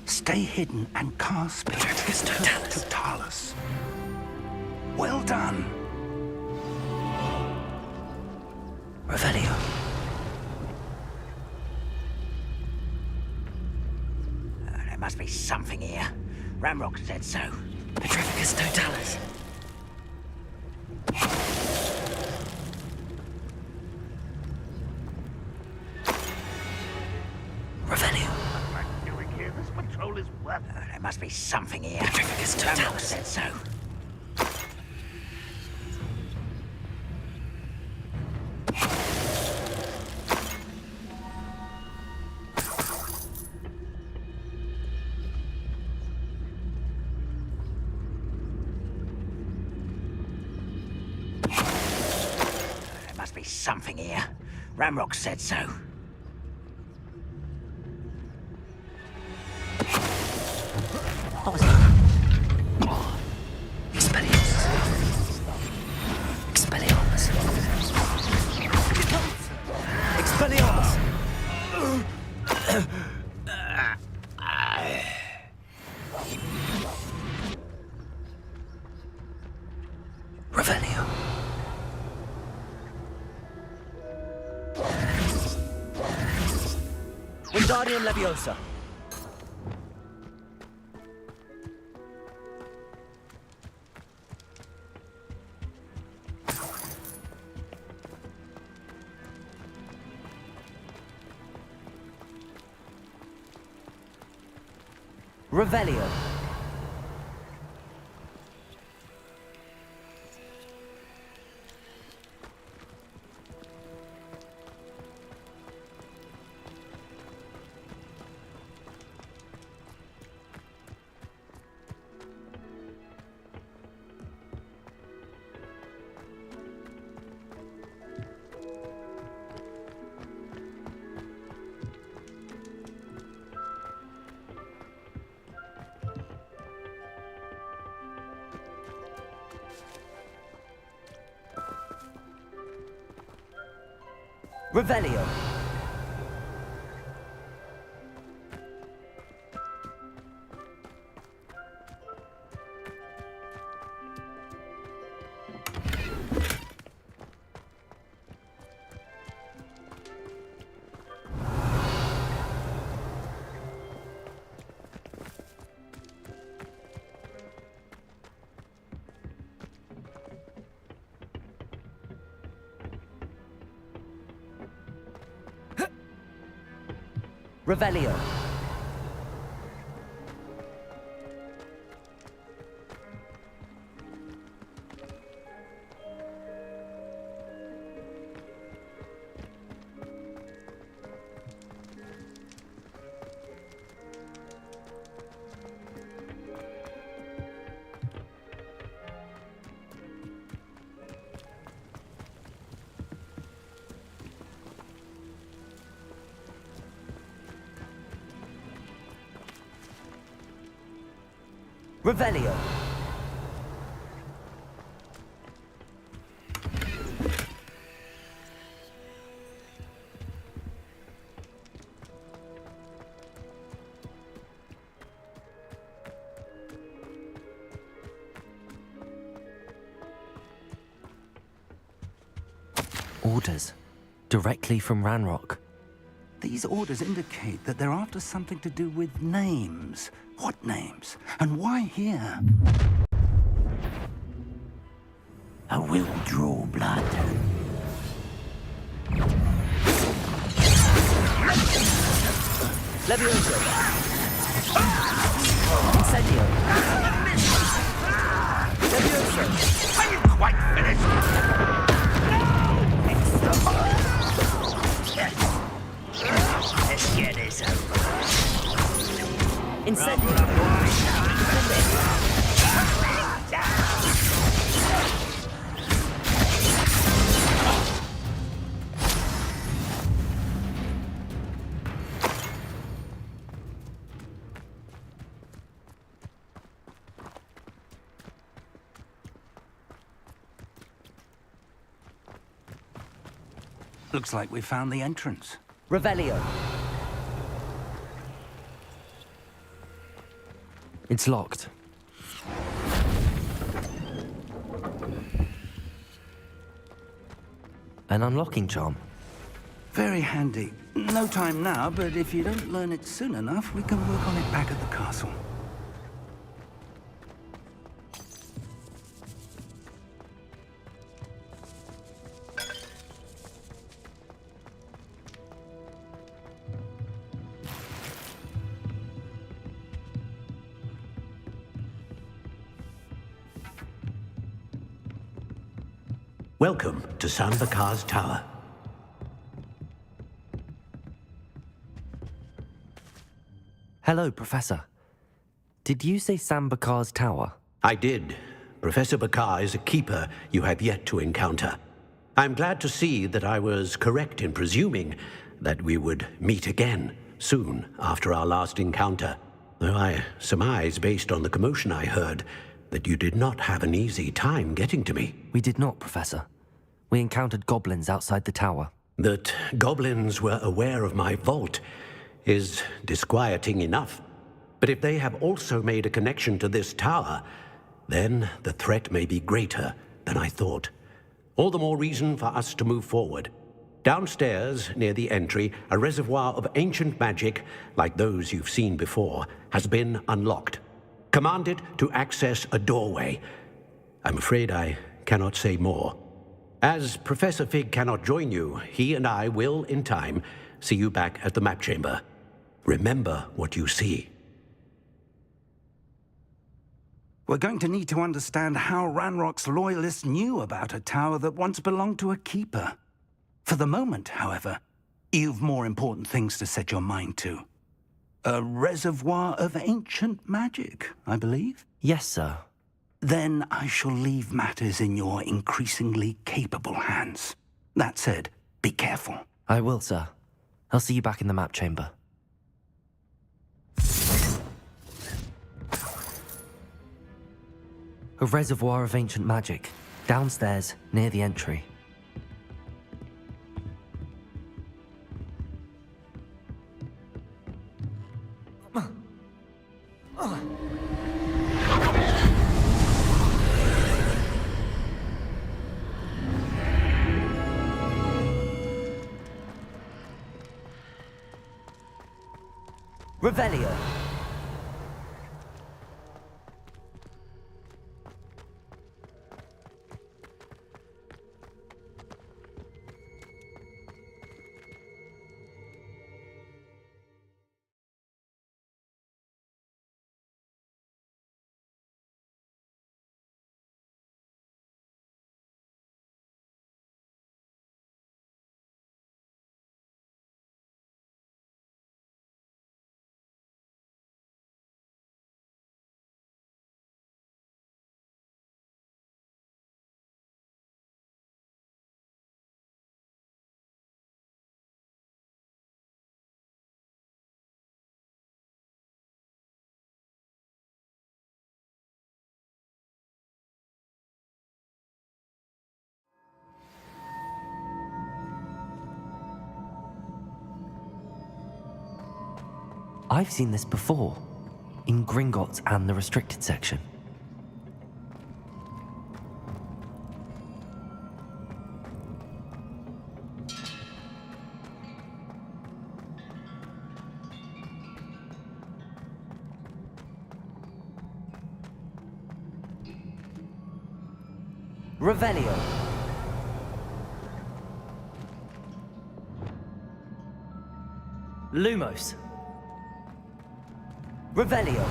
Stay hidden and cast Totalis. Well done. Revelio. There must be something here. Ramrock said so. Petrificus Totalis. Revelio. What I'm doing here? This patrol is worth it. There must be something here. Petrificus Ramrock Totalis. said so. There must be something here. Ramrock said so. What was it? Expelliarmus. Expelliarmus. Expelliarmus. Revelio. Wingardium Leviosa. Revelio. Revelio. Revelio. Revelio. Orders. Directly from Ranrock. These orders indicate that they're after something to do with names. What names? And why here? I will draw blood. Levioso. Incendio. Levioso. Are you quite finished? Let's get this over. Incendio. Looks like we found the entrance. Revelio. It's locked. An unlocking charm. Very handy. No time now, but if you don't learn it soon enough, we can work on it back at the castle. Welcome to Sambakar's Tower. Hello, Professor. Did you say Sambakar's Tower? I did. Professor Bakar is a keeper you have yet to encounter. I'm glad to see that I was correct in presuming that we would meet again soon after our last encounter, though I surmise, based on the commotion I heard, that you did not have an easy time getting to me. We did not, Professor. We encountered goblins outside the tower. That goblins were aware of my vault is disquieting enough. But if they have also made a connection to this tower, then the threat may be greater than I thought. All the more reason for us to move forward. Downstairs, near the entry, a reservoir of ancient magic, like those you've seen before, has been unlocked. Commanded to access a doorway. I'm afraid I cannot say more. As Professor Fig cannot join you, he and I will, in time, see you back at the map chamber. Remember what you see. We're going to need to understand how Ranrock's loyalists knew about a tower that once belonged to a keeper. For the moment, however, you've more important things to set your mind to. A reservoir of ancient magic, I believe? Yes, sir. Then I shall leave matters in your increasingly capable hands. That said, be careful. I will, sir. I'll see you back in the map chamber. A reservoir of ancient magic, downstairs, near the entry. Revelio. I've seen this before, in Gringotts and the restricted section. Revelio. Lumos. Revelio.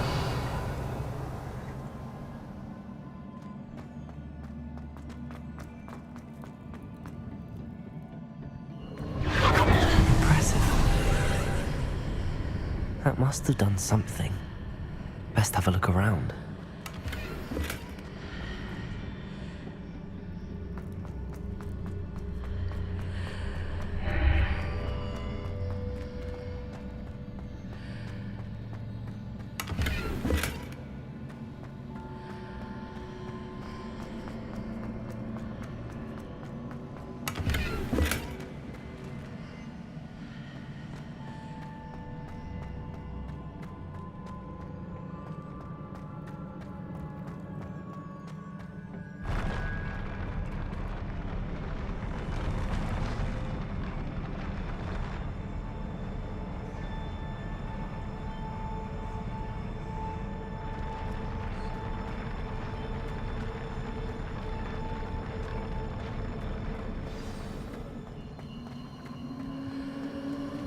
Impressive. That must have done something. Best have a look around.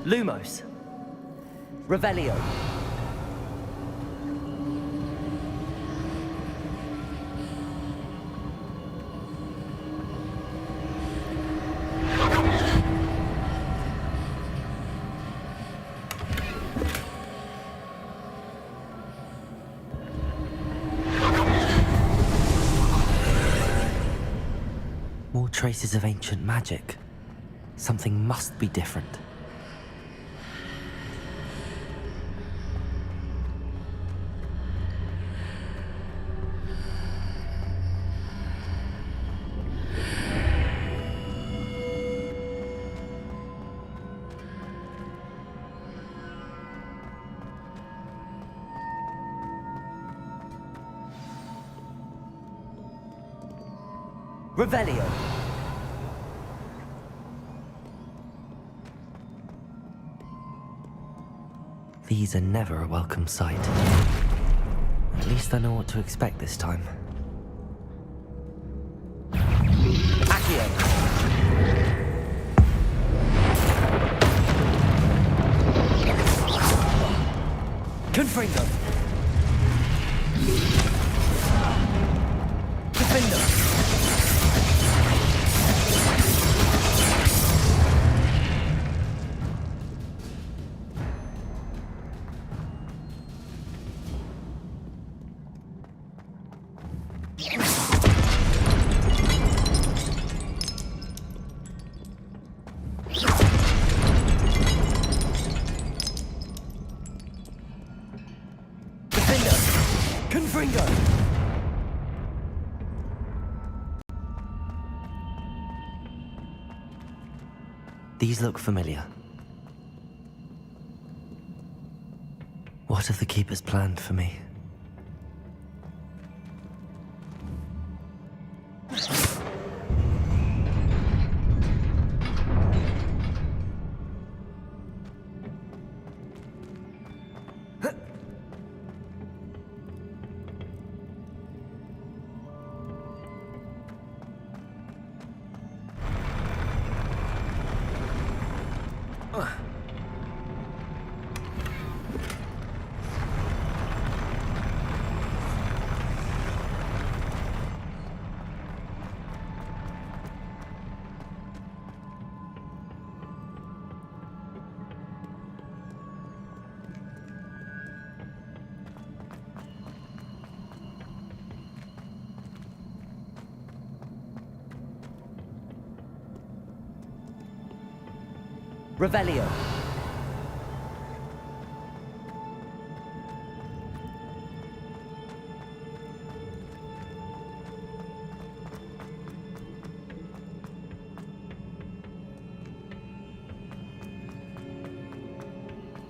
Lumos. Revelio. More traces of ancient magic. Something must be different. Revelio. These are never a welcome sight. At least I know what to expect this time. Accio. Confringo. Defender. Confringo. These look familiar. What have the Keepers planned for me? Revelio.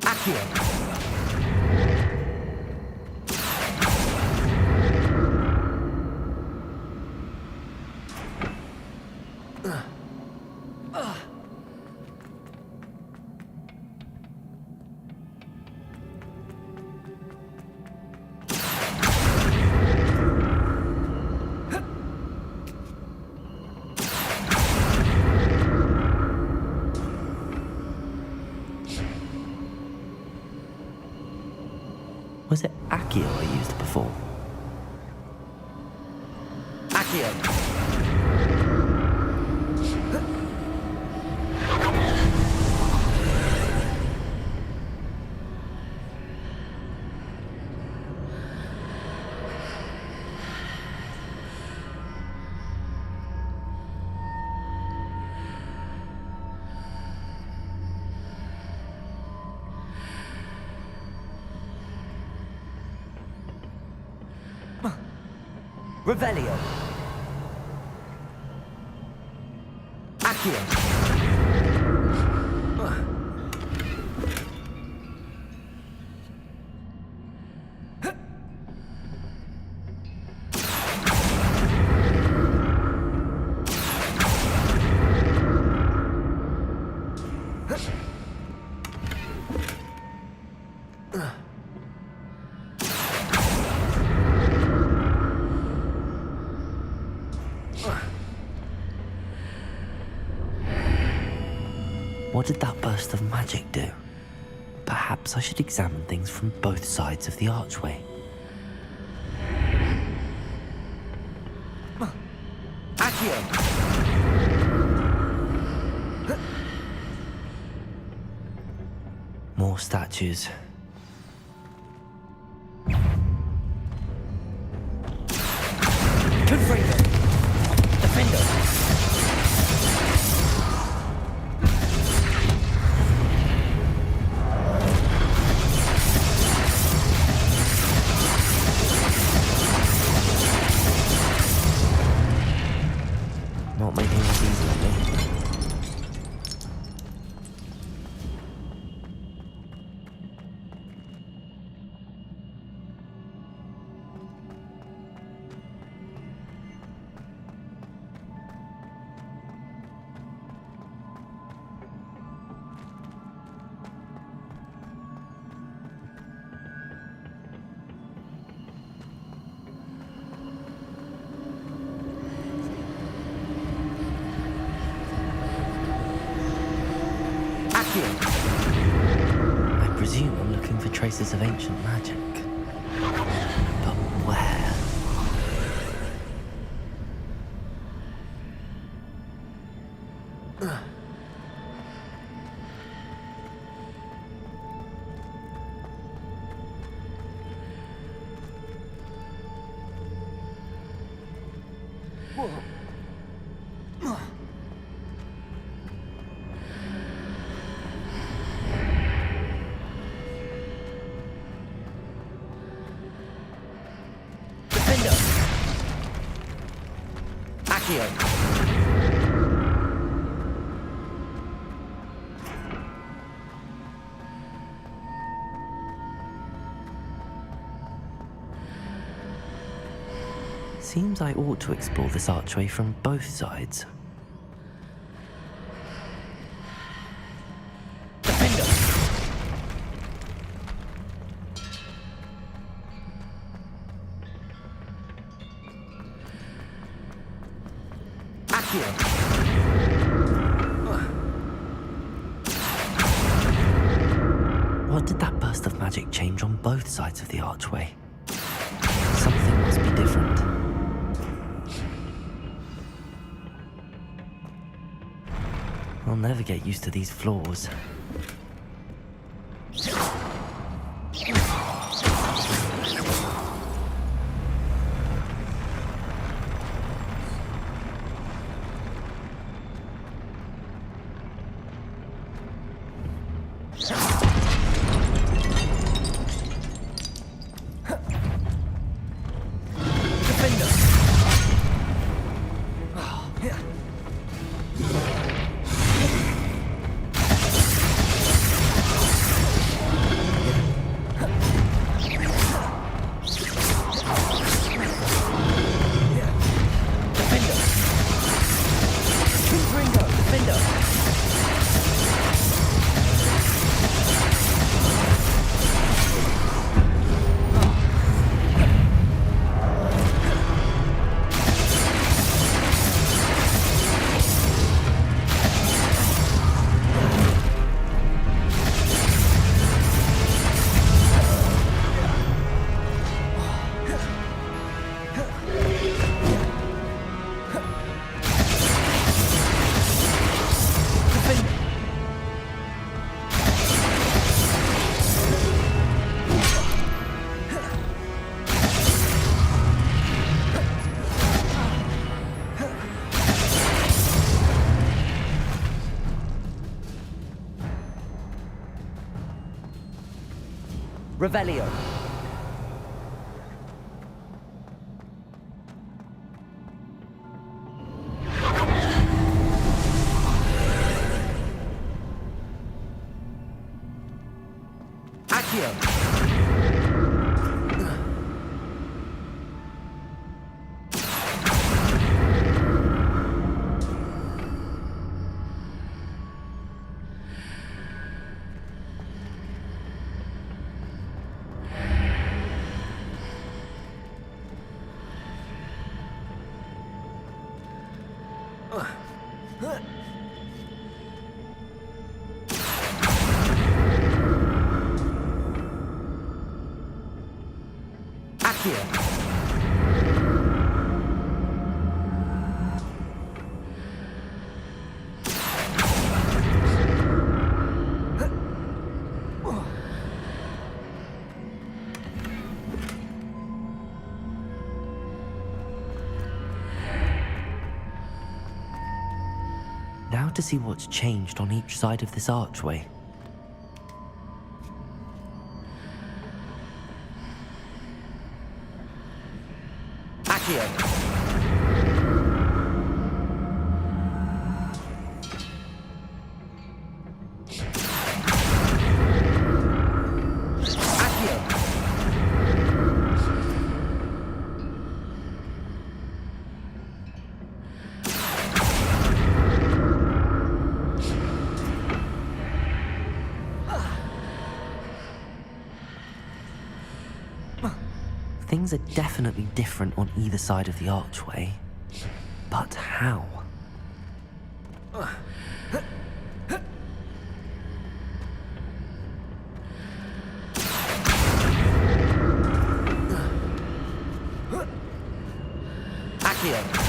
Accio. Was it Accio I used before? Accio! Revelio. Accio. What did that burst of magic do? Perhaps I should examine things from both sides of the archway. Accio! More statues. Confringo! Defendo! Not making this easy on me. I presume I'm looking for traces of ancient magic. But where? Accio! Seems I ought to explore this archway from both sides. What did that burst of magic change on both sides of the archway? Something must be different. I'll never get used to these floors. Revelio. Accio. Now to see what's changed on each side of this archway. Accio. Things are definitely different on either side of the archway. But how? Accio.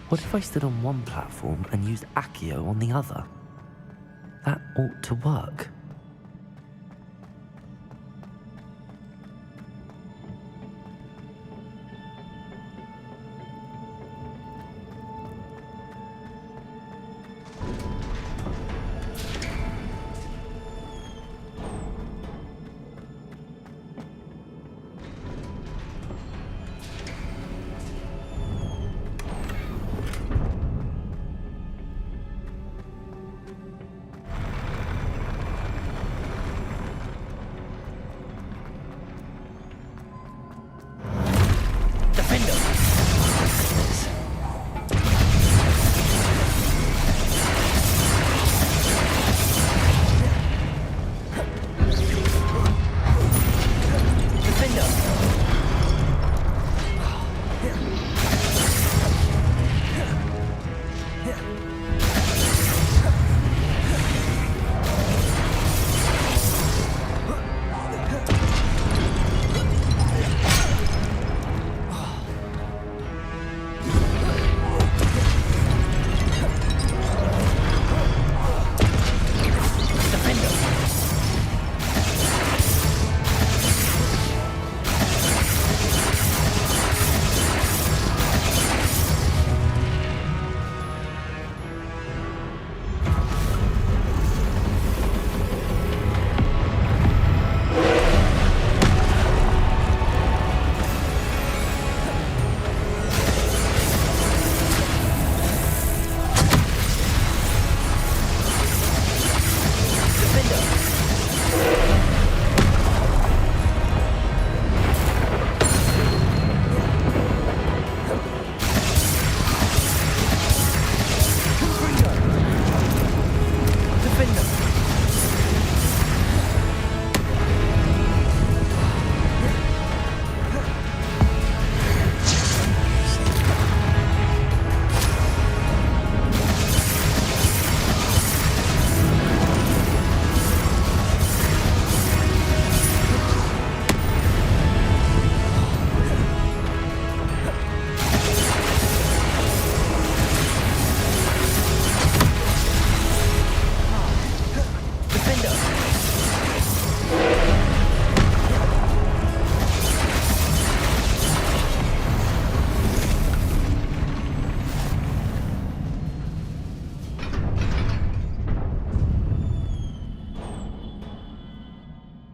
What if I stood on one platform and used Accio on the other? That ought to work.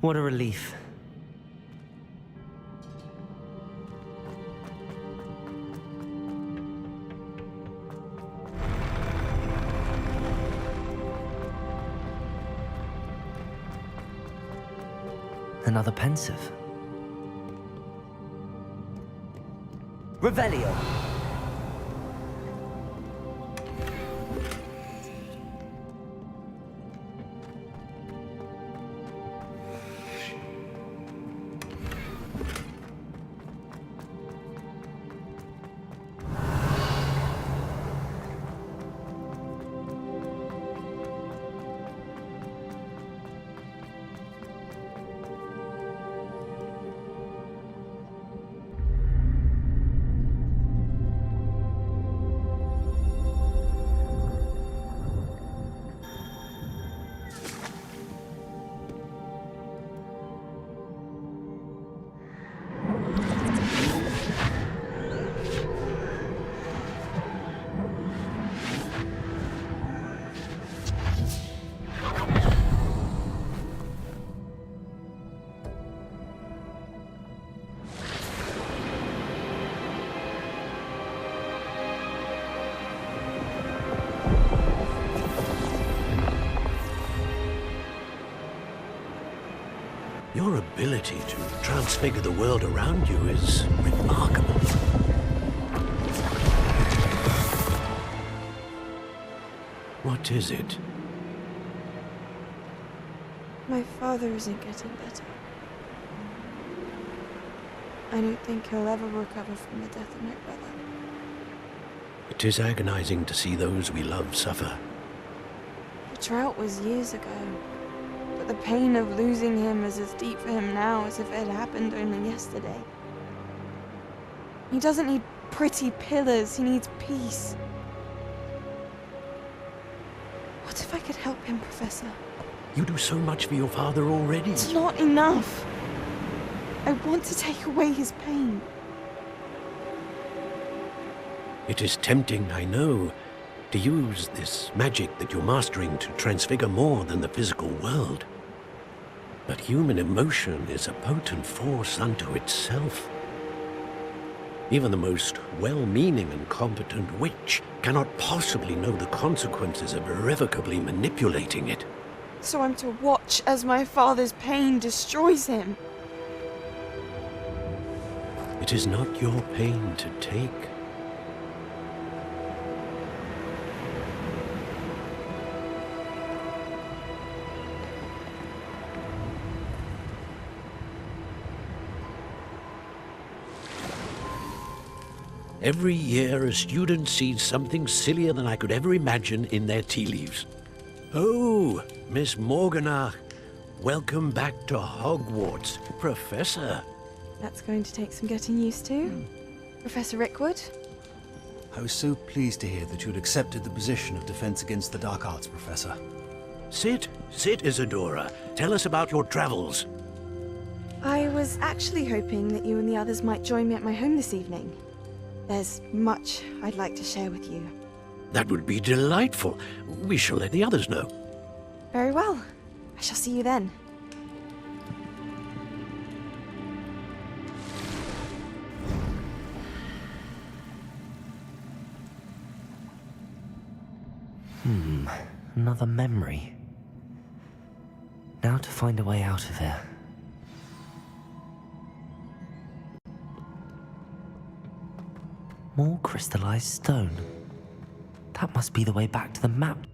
What a relief. Another pensive. Revelio. Your ability to transfigure the world around you is remarkable. What is it? My father isn't getting better. I don't think he'll ever recover from the death of my brother. It is agonizing to see those we love suffer. The drought was years ago, but the pain of losing him is as deep for him now as if it had happened only yesterday. He doesn't need pretty pillars, he needs peace. What if I could help him, Professor? You do so much for your father already. It's not enough. I want to take away his pain. It is tempting, I know, to use this magic that you're mastering to transfigure more than the physical world. But human emotion is a potent force unto itself. Even the most well-meaning and competent witch cannot possibly know the consequences of irrevocably manipulating it. So I'm to watch as my father's pain destroys him. It is not your pain to take. Every year, a student sees something sillier than I could ever imagine in their tea leaves. Oh, Miss Morganach, welcome back to Hogwarts, Professor. That's going to take some getting used to. Professor Rickwood? I was so pleased to hear that you'd accepted the position of Defense Against the Dark Arts, Professor. Sit, Isadora. Tell us about your travels. I was actually hoping that you and the others might join me at my home this evening. There's much I'd like to share with you. That would be delightful. We shall let the others know. Very well. I shall see you then. Another memory. Now to find a way out of here. More crystallized stone. That must be the way back to the map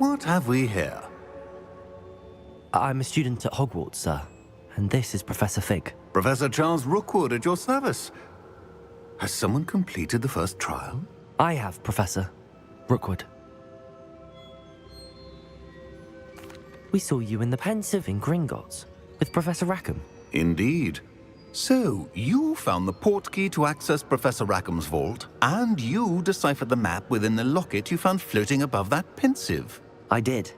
What have we here? I'm a student at Hogwarts, sir. And this is Professor Fig. Professor Charles Rookwood at your service. Has someone completed the first trial? I have, Professor Rookwood. We saw you in the Pensive in Gringotts with Professor Rackham. Indeed. So, you found the portkey to access Professor Rackham's vault, and you deciphered the map within the locket you found floating above that Pensive. I did.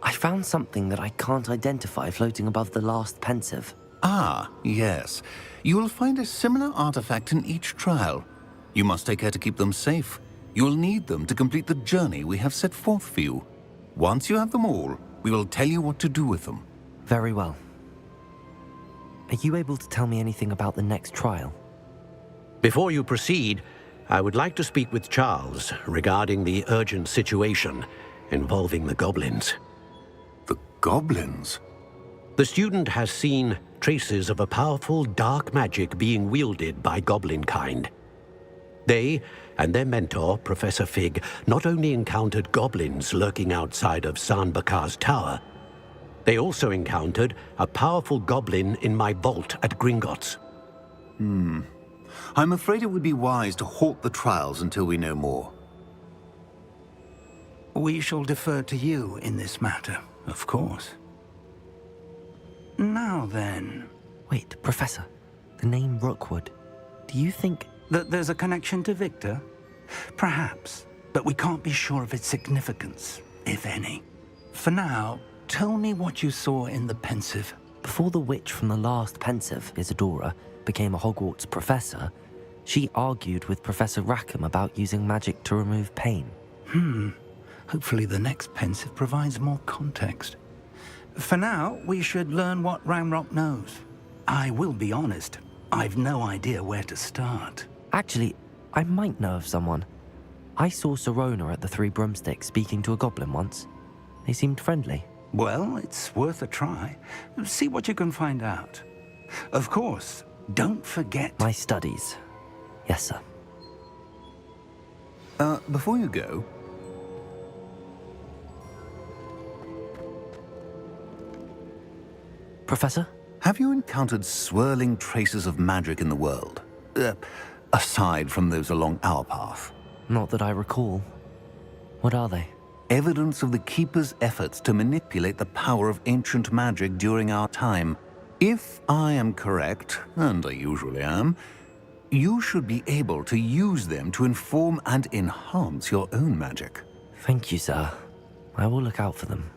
I found something that I can't identify floating above the last Pensive. Ah, yes. You will find a similar artifact in each trial. You must take care to keep them safe. You will need them to complete the journey we have set forth for you. Once you have them all, we will tell you what to do with them. Very well. Are you able to tell me anything about the next trial? Before you proceed, I would like to speak with Charles regarding the urgent situation involving the goblins. The goblins? The student has seen traces of a powerful dark magic being wielded by goblin kind. They and their mentor, Professor Fig, not only encountered goblins lurking outside of Sanbakar's tower, they also encountered a powerful goblin in my vault at Gringotts. I'm afraid it would be wise to halt the trials until we know more. We shall defer to you in this matter, of course. Now then... Wait, Professor. The name Rookwood. Do you think... that there's a connection to Victor? Perhaps, but we can't be sure of its significance, if any. For now, tell me what you saw in the Pensive. Before the witch from the last Pensive, Isadora, became a Hogwarts professor, she argued with Professor Rackham about using magic to remove pain. Hopefully the next Pensive provides more context. For now, we should learn what Ranrock knows. I will be honest, I've no idea where to start. Actually, I might know of someone. I saw Serona at the Three Broomsticks speaking to a goblin once. They seemed friendly. Well, it's worth a try. See what you can find out. Of course, don't forget... My studies. Yes, sir. Before you go... Professor? Have you encountered swirling traces of magic in the world? Aside from those along our path? Not that I recall. What are they? Evidence of the Keeper's efforts to manipulate the power of ancient magic during our time. If I am correct, and I usually am, you should be able to use them to inform and enhance your own magic. Thank you, sir. I will look out for them.